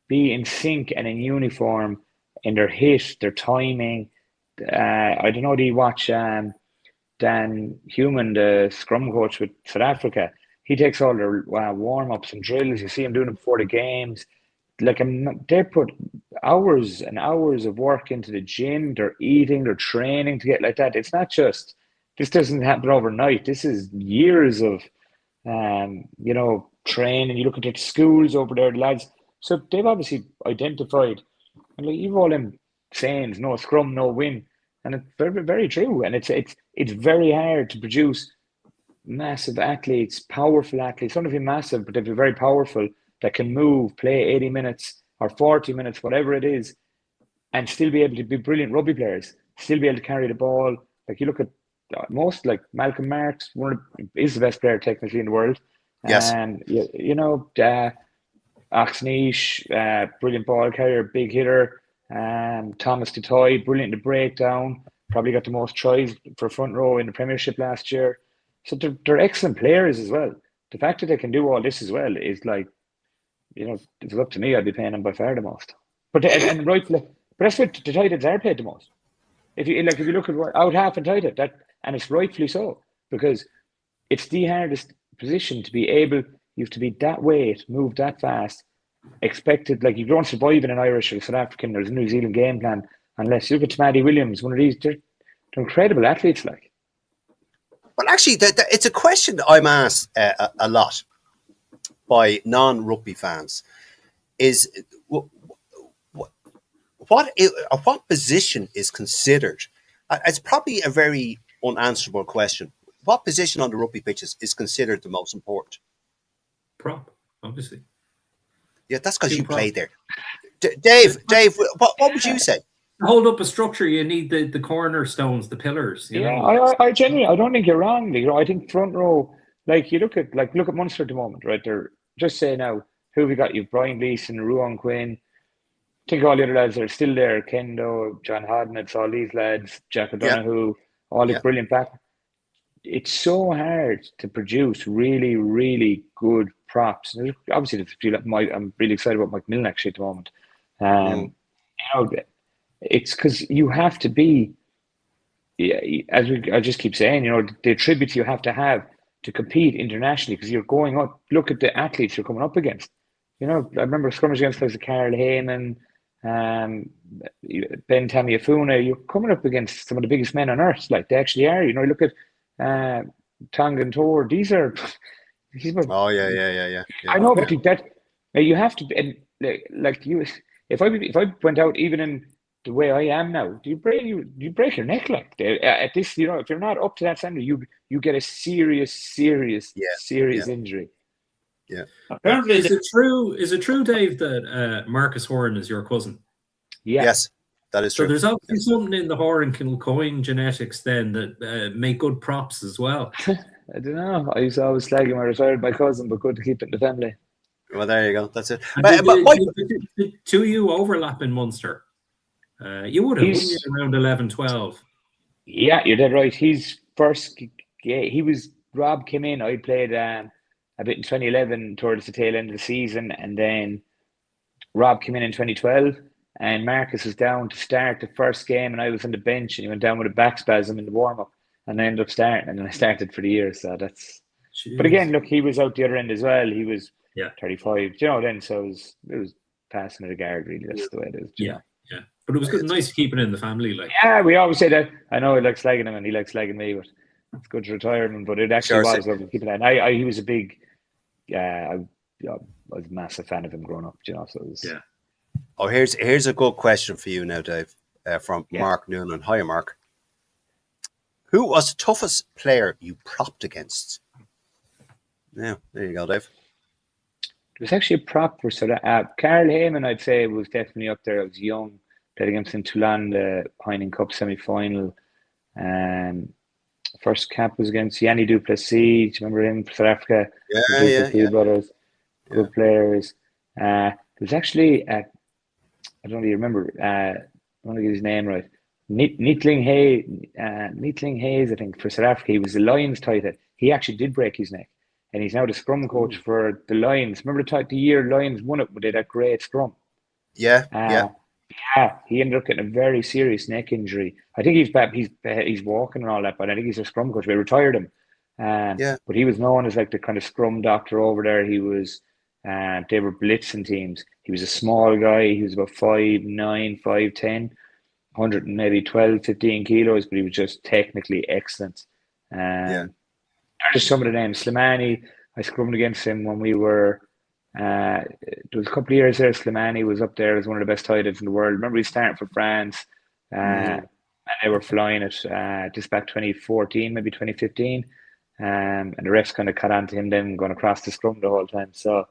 be in sync and in uniform, in their hit, their timing. I don't know, do you watch Dan Human, the scrum coach with South Africa? He takes all their warm-ups and drills. You see him doing them before the games. Like, they put hours and hours of work into the gym. They're eating, they're training to get like that. It's not just, this doesn't happen overnight. This is years of, training. You look at the schools over there, the lads. So they've obviously identified, and like, you've all them sayings, no scrum, no win. And it's very, very true. And it's very hard to produce massive athletes, powerful athletes. Some of them massive, but they'll be very powerful, that can move, play 80 minutes or 40 minutes, whatever it is, and still be able to be brilliant rugby players, still be able to carry the ball. Like, you look at most, like Malcolm Marx, is the best player technically in the world. Yes. And, Oxneish, brilliant ball carrier, big hitter. Thomas Dutoy, brilliant in the breakdown. Probably got the most tries for front row in the Premiership last year. So they're excellent players as well. The fact that they can do all this as well is like, if it's up to me, I'd be paying them by far the most. But and rightfully, but that's what the Titans are paid the most. If you look at out half and Titan, and it's rightfully so, because it's the hardest position to be able. You have to be that weight, move that fast. Expected, like, you don't survive in an Irish or South African or a New Zealand game plan unless you look at Maddie Williams, one of these. They're incredible athletes, like. Well, actually, it's a question that I'm asked a lot by non-rugby fans. Is what position is considered? It's probably a very unanswerable question. What position on the rugby pitches is considered the most important? Prop, obviously. Yeah, that's because you played there. Dave, what would you say? To hold up a structure, you need the cornerstones, the pillars. You know? I genuinely, I don't think you're wrong. I think front row, like, you look at Munster at the moment, right? They're just say now, who have we got? You've Brian Gleeson, Ruan Quinn. I think all the other lads are still there. Kendo, John Hodnitz, all these lads, Jack O'Donoghue, all the brilliant back. It's so hard to produce really, really good props. And obviously, I'm really excited about Mike Milne actually at the moment. It's because you have to be, I just keep saying, the attributes you have to compete internationally, because you're going up. Look at the athletes you're coming up against. I remember scrummage against guys like Carl Heyman, Ben Tamiafuna. You're coming up against some of the biggest men on earth. Like, they actually are. Look at Tongan Tor. These are. Oh yeah. I know, but that you have to. And like you, if I went out even in the way I am now, do you break your neck like at this? If you're not up to that standard, you get a serious injury. Yeah. Apparently, is it true, Dave, that Marcus Horan is your cousin? Yeah. Yes, that is true. So there's obviously something in the Horan Kilcoyne genetics then that make good props as well. I don't know. I used to always slag him. I retired my cousin, but good to keep it in the family. Well, there you go. That's it. Did two of you overlap in Munster? You would have, wouldn't you, around 11, 12? Yeah, you're dead right. His first, Rob came in. I played a bit in 2011 towards the tail end of the season, and then Rob came in 2012, and Marcus was down to start the first game, and I was on the bench, and he went down with a back spasm in the warm-up, and I ended up starting, and then I started for the year, so that's... Jeez. But again, look, he was out the other end as well. He was 35, then, so it was passing of the guard, really. That's the way it is. Yeah. But it was good, nice to keep it in the family. Like, yeah, we always say that. I know I like slagging him and he likes slagging me, but it's good to retire him. But it actually was lovely to keep it in. He was a big, I was a massive fan of him growing up, so it was. Yeah. Oh, here's a good question for you now, Dave, from Mark Noonan. Hi, Mark. Who was the toughest player you propped against? Yeah, there you go, Dave. It was actually a prop for Carl Heyman, I'd say, was definitely up there. I was young. Played against him in Toulon, the Heineken Cup semi-final. First cap was against Yanni Duplessis. Do you remember him for South Africa? Yeah. Brothers, good players. There was actually, I don't really remember. I want to get his name right. Neatling Hayes, I think, for South Africa. He was the Lions tight end. He actually did break his neck, and he's now the scrum coach for the Lions. Remember the year Lions won it? They had that great scrum. Yeah. Yeah, he ended up getting a very serious neck injury. I think he's back. He's walking and all that, but I think he's a scrum coach. We retired him, Yeah, but he was known as like the kind of scrum doctor over there. He was, they were blitzing teams. He was a small guy. He was about 5'9", 5'10", 100 and maybe 12, 15 kilos, but he was just technically excellent. yeah. Just some of the names. Slimani, I scrummed against him when we were. There was a couple of years there. Slimani was up there as one of the best tight ends in the world. Remember, he started for France, and they were flying it just back 2014, maybe 2015. And the refs kind of caught on to him then going across the scrum the whole time. So,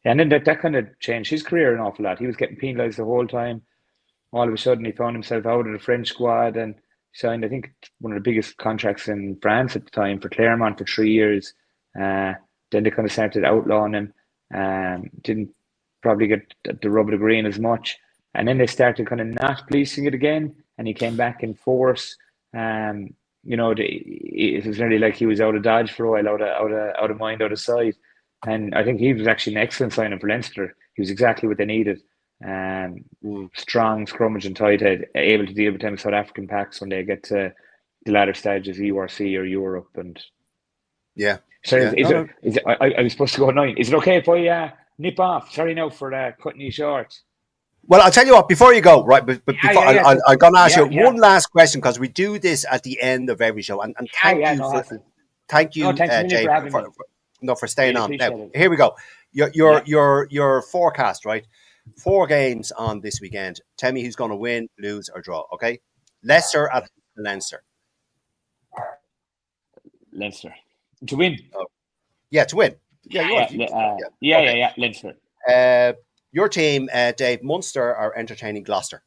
and then that kind of changed his career an awful lot. He was getting penalised the whole time. All of a sudden, he found himself out of the French squad and signed, I think, one of the biggest contracts in France at the time for Clermont for 3 years. Then they kind of started outlawing him. Didn't probably get the rub of the green as much. And then they started kind of not policing it again. And he came back in force. It was nearly like he was out of Dodge for a while, out of mind, out of sight. And I think he was actually an excellent signing for Leinster. He was exactly what they needed. Strong scrummage and tight head, able to deal with them South African packs when they get to the latter stages, ERC or Europe. And Yeah. sorry, Yeah. I was supposed to go at 9. Is it okay if I nip off? Sorry now for cutting you short. Well, I'll tell you what, before you go, right, but before yeah. I'm going to ask you Yeah. one last question because we do this at the end of every show. And thank you no for hassle. thank you, Thanks a million Jay, for having me. for staying Really on. appreciate Now, it. here we go. Your forecast, right? 4 games on this weekend. Tell me who's going to win, lose, or draw. Okay, Leicester at Leinster. Leinster to win. Yeah, to win. Yeah, you want. Yeah, Leinster. Your team, Dave, Munster are entertaining Gloucester.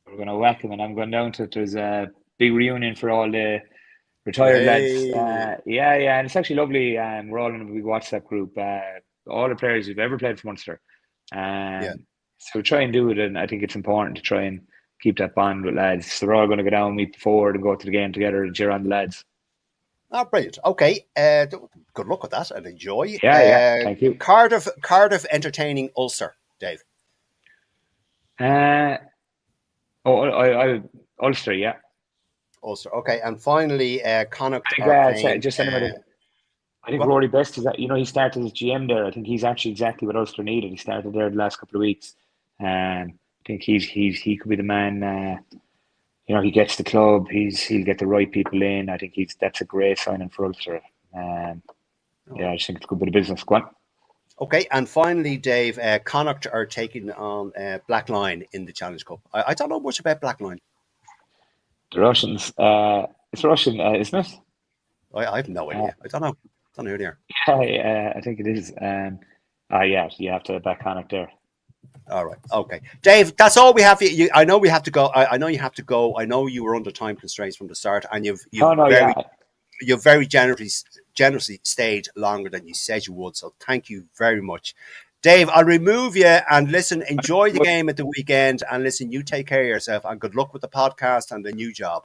We're going to whack them, and I'm going down to. There's a big reunion for all the retired lads. And it's actually lovely. We're all in a big WhatsApp group. All the players who've ever played for Munster. So try and do it, and I think it's important to try and keep that bond with lads. So they're all going to go down, meet before, and go to the game together and cheer on the lads. Oh, brilliant. Okay. Good luck with that and enjoy. Yeah. Thank you. Cardiff entertaining Ulster, Dave. Ulster, yeah. Ulster. Okay. And finally, Connacht. I think Rory Best is that, he started as GM there. I think he's actually exactly what Ulster needed. He started there the last couple of weeks. I think he could be the man. He gets the club. He'll get the right people in. I think that's a great signing for Ulster. I just think it's a good bit of business. Go on. Okay, and finally, Dave, Connacht are taking on Blackline in the Challenge Cup. I don't know much about Blackline. The Russians. It's Russian, isn't it? I have no idea. I don't know who they are. Yeah, I think it is. You have to back Connacht there. All right. Okay. Dave, that's all we have for you. I know we have to go. I know you have to go. I know you were under time constraints from the start, and you've very generously stayed longer than you said you would. So thank you very much. Dave, I'll remove you and listen, enjoy the game at the weekend, and listen, you take care of yourself, and good luck with the podcast and the new job.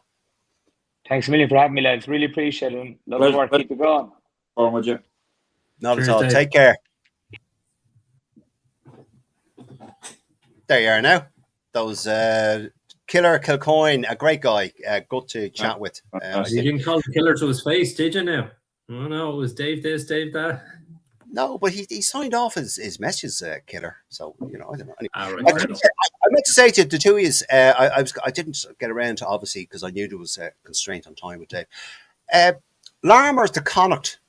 Thanks a million for having me, lads. Really appreciate it. Love the work. Keep it going. On with you. Not at all. Dave. Take care. There you are now. Those Killer Kilcoyne, a great guy. Good to chat with. You didn't call the killer to his face, did you now? Oh no, it was Dave this, Dave that. No, but he signed off his messages, Killer. So I don't know. Anyway, I meant to say to the two of you, I didn't get around to, obviously, because I knew there was a constraint on time with Dave. Larmour's to Connacht,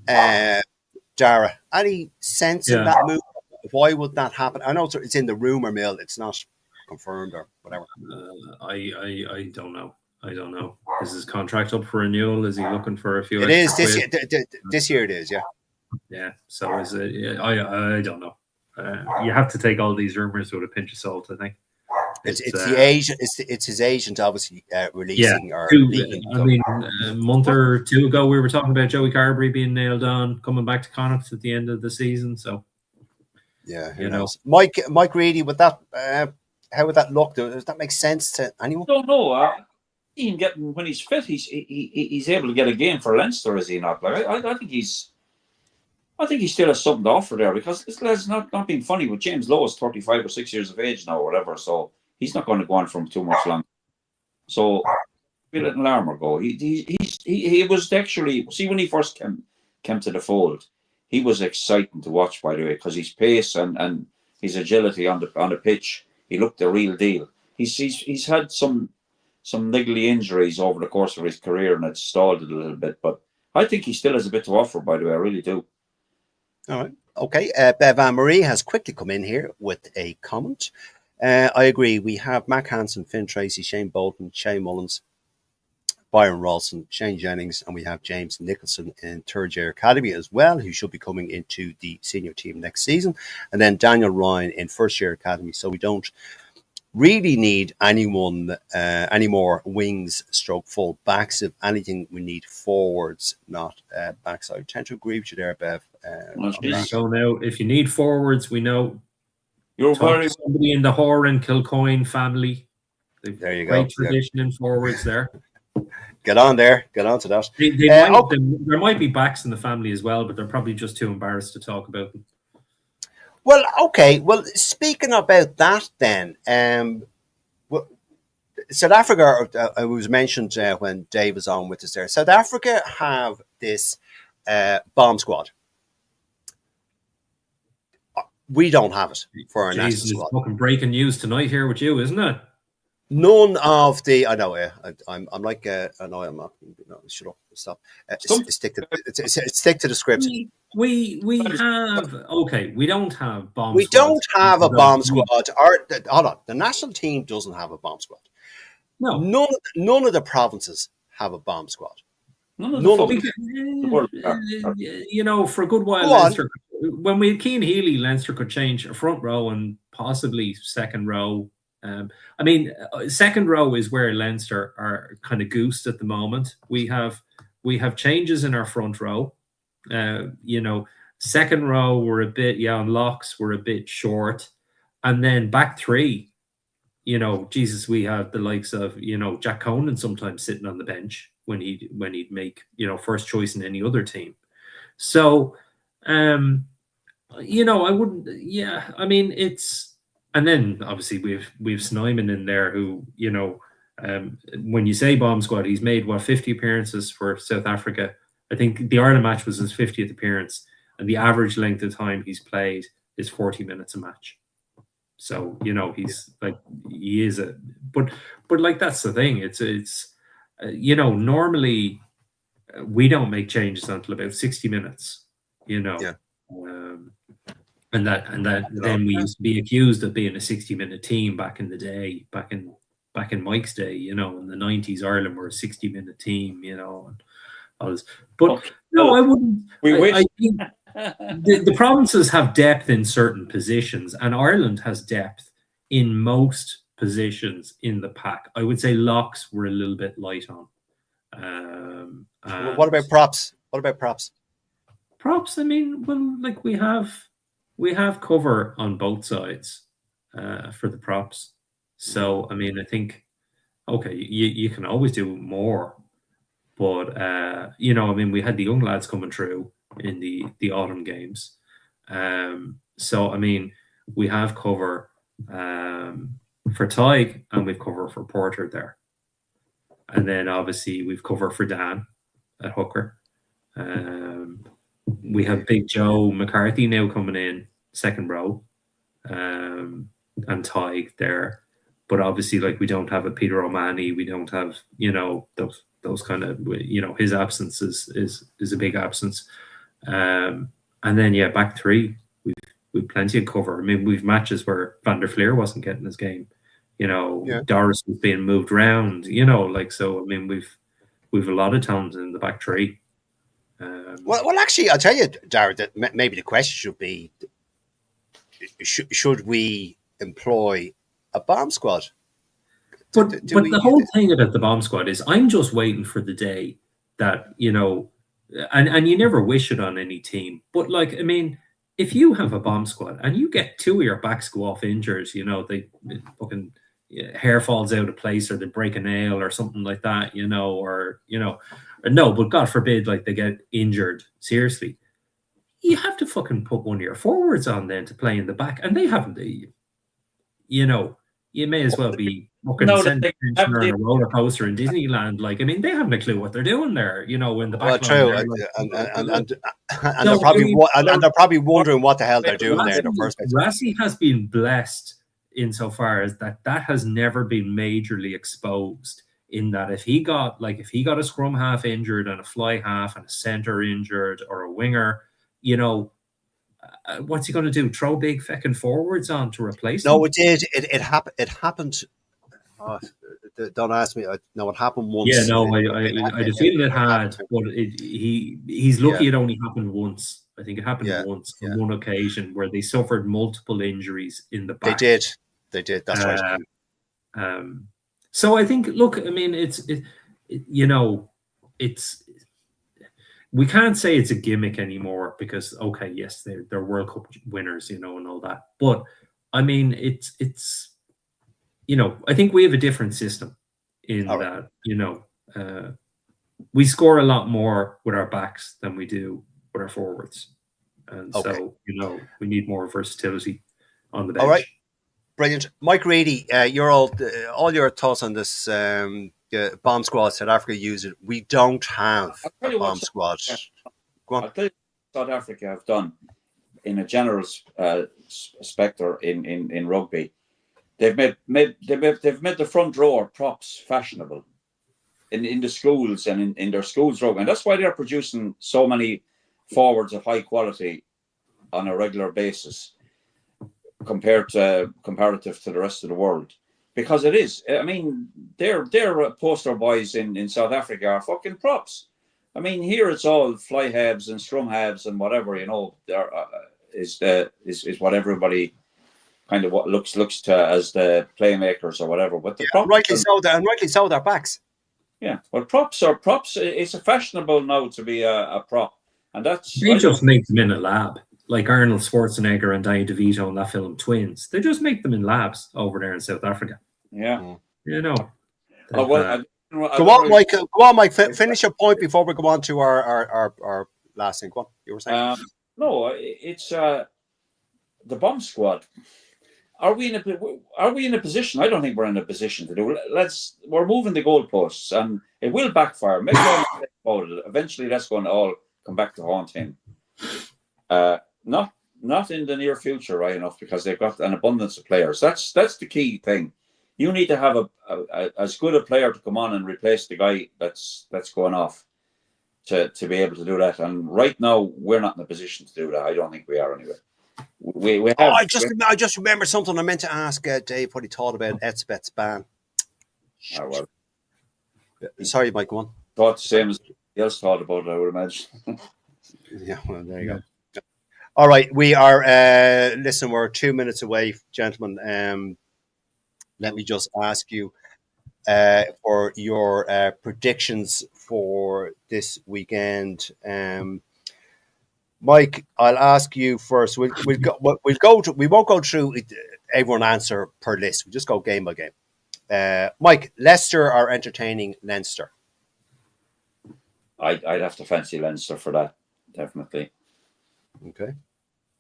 Dara. Any sense in that move? Why would that happen? I know it's in the rumor mill. It's not confirmed or whatever. I don't know. Is his contract up for renewal? Is he looking for a few? It is this year. This year it is. Yeah. Yeah. So is it? Yeah, I don't know. You have to take all these rumors with a pinch of salt. I think it's the agent. It's his agent, obviously, releasing or leaking. I mean, a month or two ago, we were talking about Joey Carberry being nailed on, coming back to Connacht at the end of the season. So. Yeah, who knows? Mike Reedy, would that how would that look? Does that make sense to anyone? I don't know. He can get when he's fit. He's able to get a game for Leinster, is he not? Like I think he still has something to offer there, because this lad's not being funny. With James Lowe is 35 or 6 years of age now, or whatever. So he's not going to go on from too much longer. So we let Larmour go. He was actually, see, when he first came to the fold, he was exciting to watch, by the way, because his pace and his agility on the pitch, he looked the real deal. He's had some niggly injuries over the course of his career, and it's stalled it a little bit. But I think he still has a bit to offer, by the way. I really do. All right. Okay. Bev Anne Marie has quickly come in here with a comment. I agree. We have Mac Hansen, Finn Tracy, Shane Bolton, Shay Mullins, Byron Ralston, Shane Jennings, and we have James Nicholson in third year academy as well, who should be coming into the senior team next season. And then Daniel Ryan in first year academy. So we don't really need anyone, any more wings stroke full backs. If anything, we need forwards, not backs. I tend to agree with you there, Bev. So now, if you need forwards, we know you're very somebody in the Horan Kilcoyne family. There you great go. Tradition in forwards there. Get on there. Get on to that. There might be backs in the family as well, but they're probably just too embarrassed to talk about them. Well, okay. Well, speaking about that, then, South Africa. It was mentioned when Dave was on with us there. South Africa have this bomb squad. We don't have it for our national squad. Fucking breaking news tonight here with you, isn't it? None of the. I know. I'm like. I know. I'm not. No, shut up. Stop. Stick to the script. We have. Okay, we don't have bomb. We don't have a bomb squad. Hold on. The national team doesn't have a bomb squad. No. None of the provinces have a bomb squad. None of them. You know, for a good while, Leinster, when we had Cian Healy, Leinster could change a front row and possibly second row. I mean, second row is where Leinster are kind of goosed at the moment. We have changes in our front row. You know, second row we're a bit on locks, we're a bit short, and then back three. You know, Jesus, we have the likes of Jack Conan sometimes sitting on the bench when he'd make first choice in any other team. So, I wouldn't. Yeah, I mean it's. And then obviously we've Snyman in there who, when you say bomb squad, he's made 50 appearances for South Africa. I think the Ireland match was his 50th appearance, and the average length of time he's played is 40 minutes a match. So he's but like that's the thing. It's normally we don't make changes until about 60 minutes. Yeah. And then we used to be accused of being a 60-minute team back in the day, back in Mike's day, in the 90s. Ireland were a 60-minute team, but no, I wouldn't. I think the provinces have depth in certain positions, and Ireland has depth in most positions in the pack. I would say locks were a little bit light on. What about props? Props, I mean, well, like we have cover on both sides for the props. So, I mean, I think, okay, you can always do more. But, I mean, we had the young lads coming through in the autumn games. So, I mean, we have cover for Tig and we've cover for Porter there. And then, obviously, we've cover for Dan at hooker. We have Big Joe McCarthy now coming in second row, and Tig there, but obviously like we don't have a Peter O'Mahony, we don't have those kind of his absence is a big absence, and then back three we've plenty of cover. I mean we've matches where Van der Fleer wasn't getting his game, Doris was being moved around, so I mean we've a lot of talent in the back three. Well, actually, I'll tell you, Darragh, that maybe the question should be, should we employ a bomb squad? But the whole thing about the bomb squad is I'm just waiting for the day that, and you never wish it on any team. But, like, I mean, if you have a bomb squad and you get two of your backs go off injured, they fucking hair falls out of place or they break a nail or something like that, no, but God forbid, like they get injured seriously. You have to fucking put one of your forwards on then to play in the back, and they haven't. you may as well be fucking No, sending on a roller coaster in Disneyland. Like, I mean, they haven't a clue what they're doing there. You know, in the back line. True, There, and they're probably wondering what the hell they're doing there in the first place. Rassie has been blessed insofar as that has never been majorly exposed. In that, if he got a scrum half injured and a fly half and a center injured or a winger, you know, what's he going to do? Throw big fucking forwards on to replace them? No, it did. It happened. It happened. Don't ask me. No, it happened once. Yeah, no, I had a feeling it had, but he's lucky it only happened once. I think it happened once on one occasion where they suffered multiple injuries in the back. They did. That's right. So I think, look, I mean, we can't say it's a gimmick anymore because, okay, yes, they're World Cup winners, you know, and all that. But I mean, it's you know, I think we have a different system in that, you know, we score a lot more with our backs than we do with our forwards. And so, you know, we need more versatility on the bench. All right. Brilliant. Mike Reedy, all your thoughts on this bomb squad South Africa use it. We don't have a bomb squad. Go on. I'll tell you what South Africa have done in a general spectre in rugby. They've made the front rower props fashionable in the schools and in their schools rugby. And that's why they're producing so many forwards of high quality on a regular basis. Comparative to the rest of the world, because it is. I mean, their poster boys in South Africa are fucking props. I mean, here it's all fly halves and scrum halves and whatever, you know. There is what everybody kind of what looks to as the playmakers or whatever. But the props rightly so, their backs. Yeah, well, props are props. It's a fashionable now to be a prop, and that's they just make them in a lab. Like Arnold Schwarzenegger and Danny DeVito in that film Twins. They just make them in labs over there in South Africa. Yeah. You know. Go on, Mike. Finish your point before we go on to our last thing. Go on. You were saying? No, it's the bomb squad. Are we in a position? I don't think we're in a position to do it. We're moving the goalposts and it will backfire. Maybe eventually that's going to all come back to haunt him. Not in the near future, right enough, because they've got an abundance of players. That's the key thing. You need to have as good a player to come on and replace the guy that's going off to be able to do that. And right now, we're not in a position to do that. I don't think we are anyway. We have. I just remember something I meant to ask Dave what he thought about Etzbeth's ban. Oh, well. Sorry, Mike. Go on. Thought the same as else thought about it, I would imagine. Yeah, well, there you go. All right, we are. Listen, we're 2 minutes away, gentlemen. Let me just ask you for your predictions for this weekend. Mike, I'll ask you first. We won't go through everyone answer per list. We just go game by game. Mike, Leicester are entertaining Leinster. I'd have to fancy Leinster for that, definitely. Okay.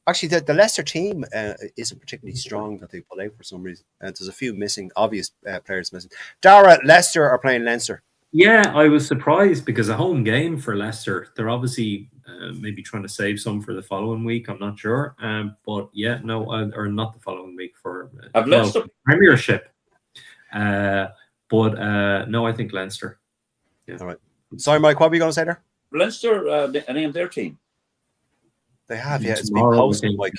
Actually, the Leicester team isn't particularly strong that they pull out for some reason. There's a few obvious players missing. Dara, Leicester are playing Leinster. Yeah, I was surprised because a home game for Leicester. They're obviously maybe trying to save some for the following week. I'm not sure. But yeah, no, or not the following week for Premiership. But no, I think Leinster. Yeah. All right. Sorry, Mike, what were you going to say there? Leinster named their team. They have, yeah. It's been posted, Mike.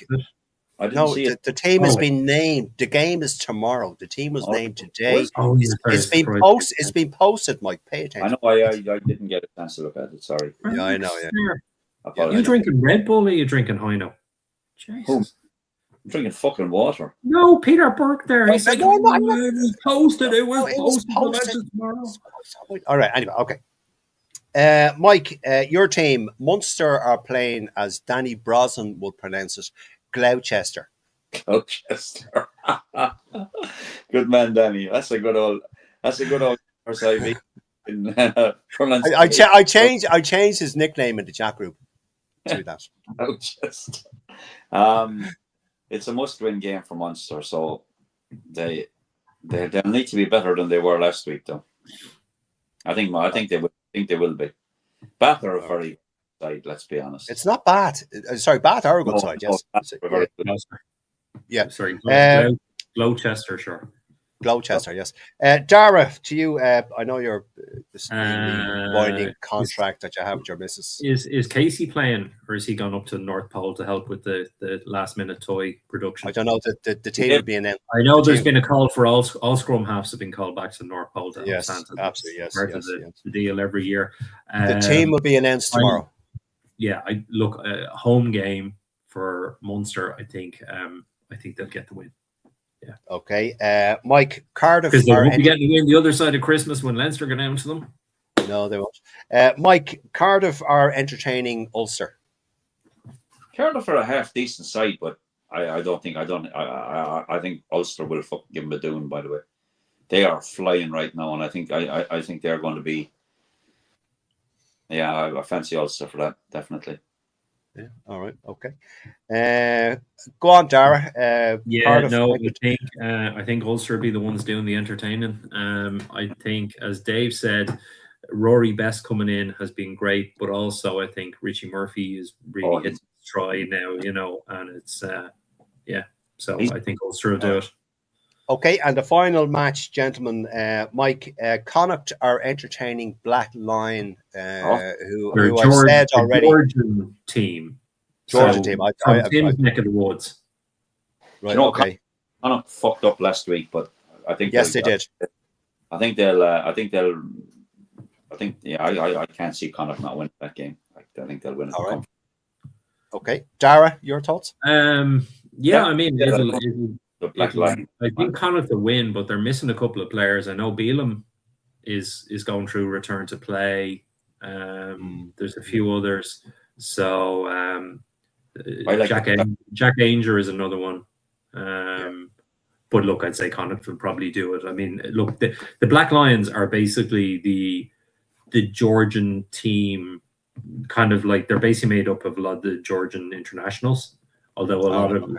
The team has been named. The game is tomorrow. The team was named today. It's been posted, Mike. Pay attention. I know. I didn't get a chance to look at it. Sorry. Yeah, I know. Yeah. You drinking Red Bull or you drinking Hino? Jesus. I'm drinking fucking water. No, Peter Burke there. He said, it was posted. It was posted tomorrow. All right. Anyway, okay. Mike, your team, Munster are playing, as Danny Brosnan would pronounce it, Gloucester. Gloucester. Good man, Danny. That's a good old RSIV. I changed his nickname in the chat group to that. Gloucester. It's a must-win game for Munster, so They'll need to be better than they were last week, though. I think they will. I think they will be. Bath are a very good side. Let's be honest. It's not bad. Sorry, Bath are a good side. Yes. Yeah. Sorry. Gloucester, sure. Gloucester, yes. Dara, to you, I know you're this binding contract that you have with your missus. Is Casey playing, or is he gone up to the North Pole to help with the last minute toy production? I don't know. The team will be in. I know there's been a call for all scrum halves have been called back to the North Pole. To yes, absolutely, yes. Part of the deal every year. The team will be announced tomorrow. I look home game for Munster. I think they'll get the win. Yeah. Okay. Mike, Cardiff. Because they won't be getting in the other side of Christmas when Leinster go down to them. No, they won't. Mike, Cardiff are entertaining Ulster. Cardiff are a half decent side, but I think Ulster will give them a doing. By the way, they are flying right now, and I think they're going to be. Yeah, I fancy Ulster for that, definitely. Yeah. All right. Okay. Go on, Dara. I think Ulster will be the ones doing the entertaining. I think, as Dave said, Rory Best coming in has been great, but also I think Richie Murphy is really hitting stride now. And it's So I think Ulster will do it. Okay, and the final match, gentlemen. Mike, Connacht are entertaining Black Lion, who I've said already. Georgian team. Georgian team. Tim's neck of the woods. Right. Okay. Connacht fucked up last week, but I think yes, they did. I can't see Connacht not winning that game. I think they'll win it. All right. Okay, Dara, your thoughts? I mean, I think Connacht will win, but they're missing a couple of players. I know Beelum is going through return to play. There's a few others. So Jack Ainger is another one. But look, I'd say Connacht will probably do it. I mean, look, the Black Lions are basically the Georgian team, kind of like they're basically made up of a lot of the Georgian internationals, although a lot of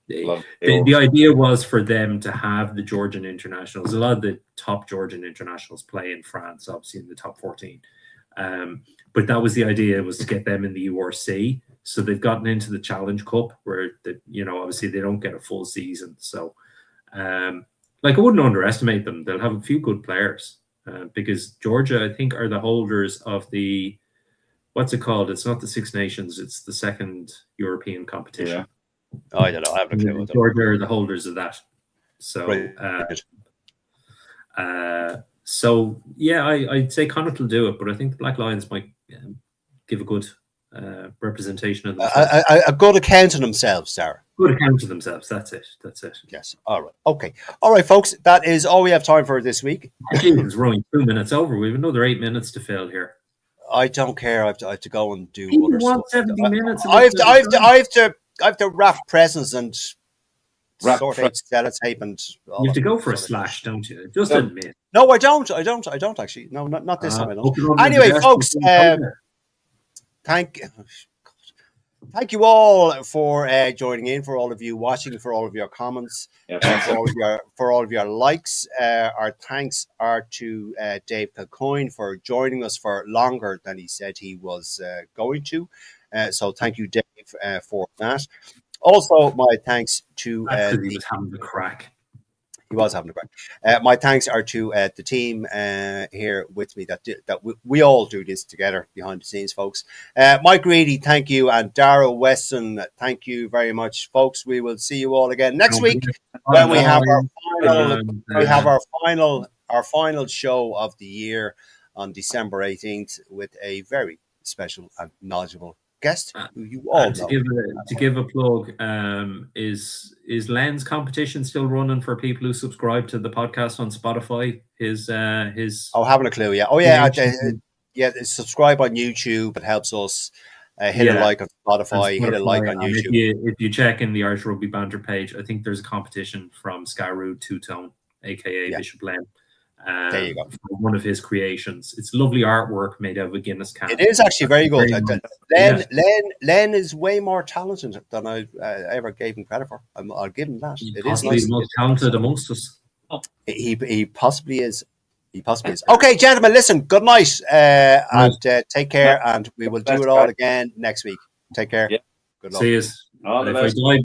the idea was for them to have the Georgian internationals. A lot of the top Georgian internationals play in France, obviously in the top 14. But that was the idea, was to get them in the URC. So they've gotten into the Challenge Cup where, obviously they don't get a full season. So, I wouldn't underestimate them. They'll have a few good players because Georgia, I think, are the holders of the, what's it called? It's not the Six Nations. It's the second European competition. Yeah. Oh, I don't know. I have a clue. Georgia are the holders of that. So, I'd say Connacht will do it, but I think the Black Lions might give a good representation of themselves. A good account of themselves, Sarah. Good account of themselves. That's it. Yes. All right. Okay. All right, folks. That is all we have time for this week. It's running 2 minutes over. We have another 8 minutes to fill here. I don't care. I have to go and do People other want stuff. 70 minutes. I have to wrap presents and sort out sellotape and. You have to go for a slash, don't you? Just admit. No, I don't. I don't actually. No, not this time. I don't. Anyway, folks. Thank you all for joining in. For all of you watching, for all of your comments, for all of your likes. Our thanks are to Dave Kilcoyne for joining us for longer than he said he was going to. So thank you, Dave, for that. Also, my thanks to he was having the crack. He was having a crack. My thanks are to the team here with me that we all do this together behind the scenes, folks. Mike Reedy, thank you, and Darrell Weston, thank you very much, folks. We will see you all again next week when we have our final show of the year on December 18th with a very special and knowledgeable guest who you all know. To give a plug, is Len's competition still running for people who subscribe to the podcast on Spotify? His having a clue, yeah. Subscribe on YouTube. It helps us. Hit a like on Spotify. Hit a like on YouTube. If you check in the Irish Rugby Banter page, I think there's a competition from Scarrood Two Tone, aka Bishop Len. There you go. One of his creations. It's lovely artwork made out of a Guinness can. It is actually very good. Len is way more talented than I ever gave him credit for. I'll give him that. It is possibly the most talented amongst us. He possibly is. He possibly is. Okay, gentlemen, listen. Good night, and take care. And we will do it all again next week. Take care. Yeah. Good luck. See you. All the If I best. die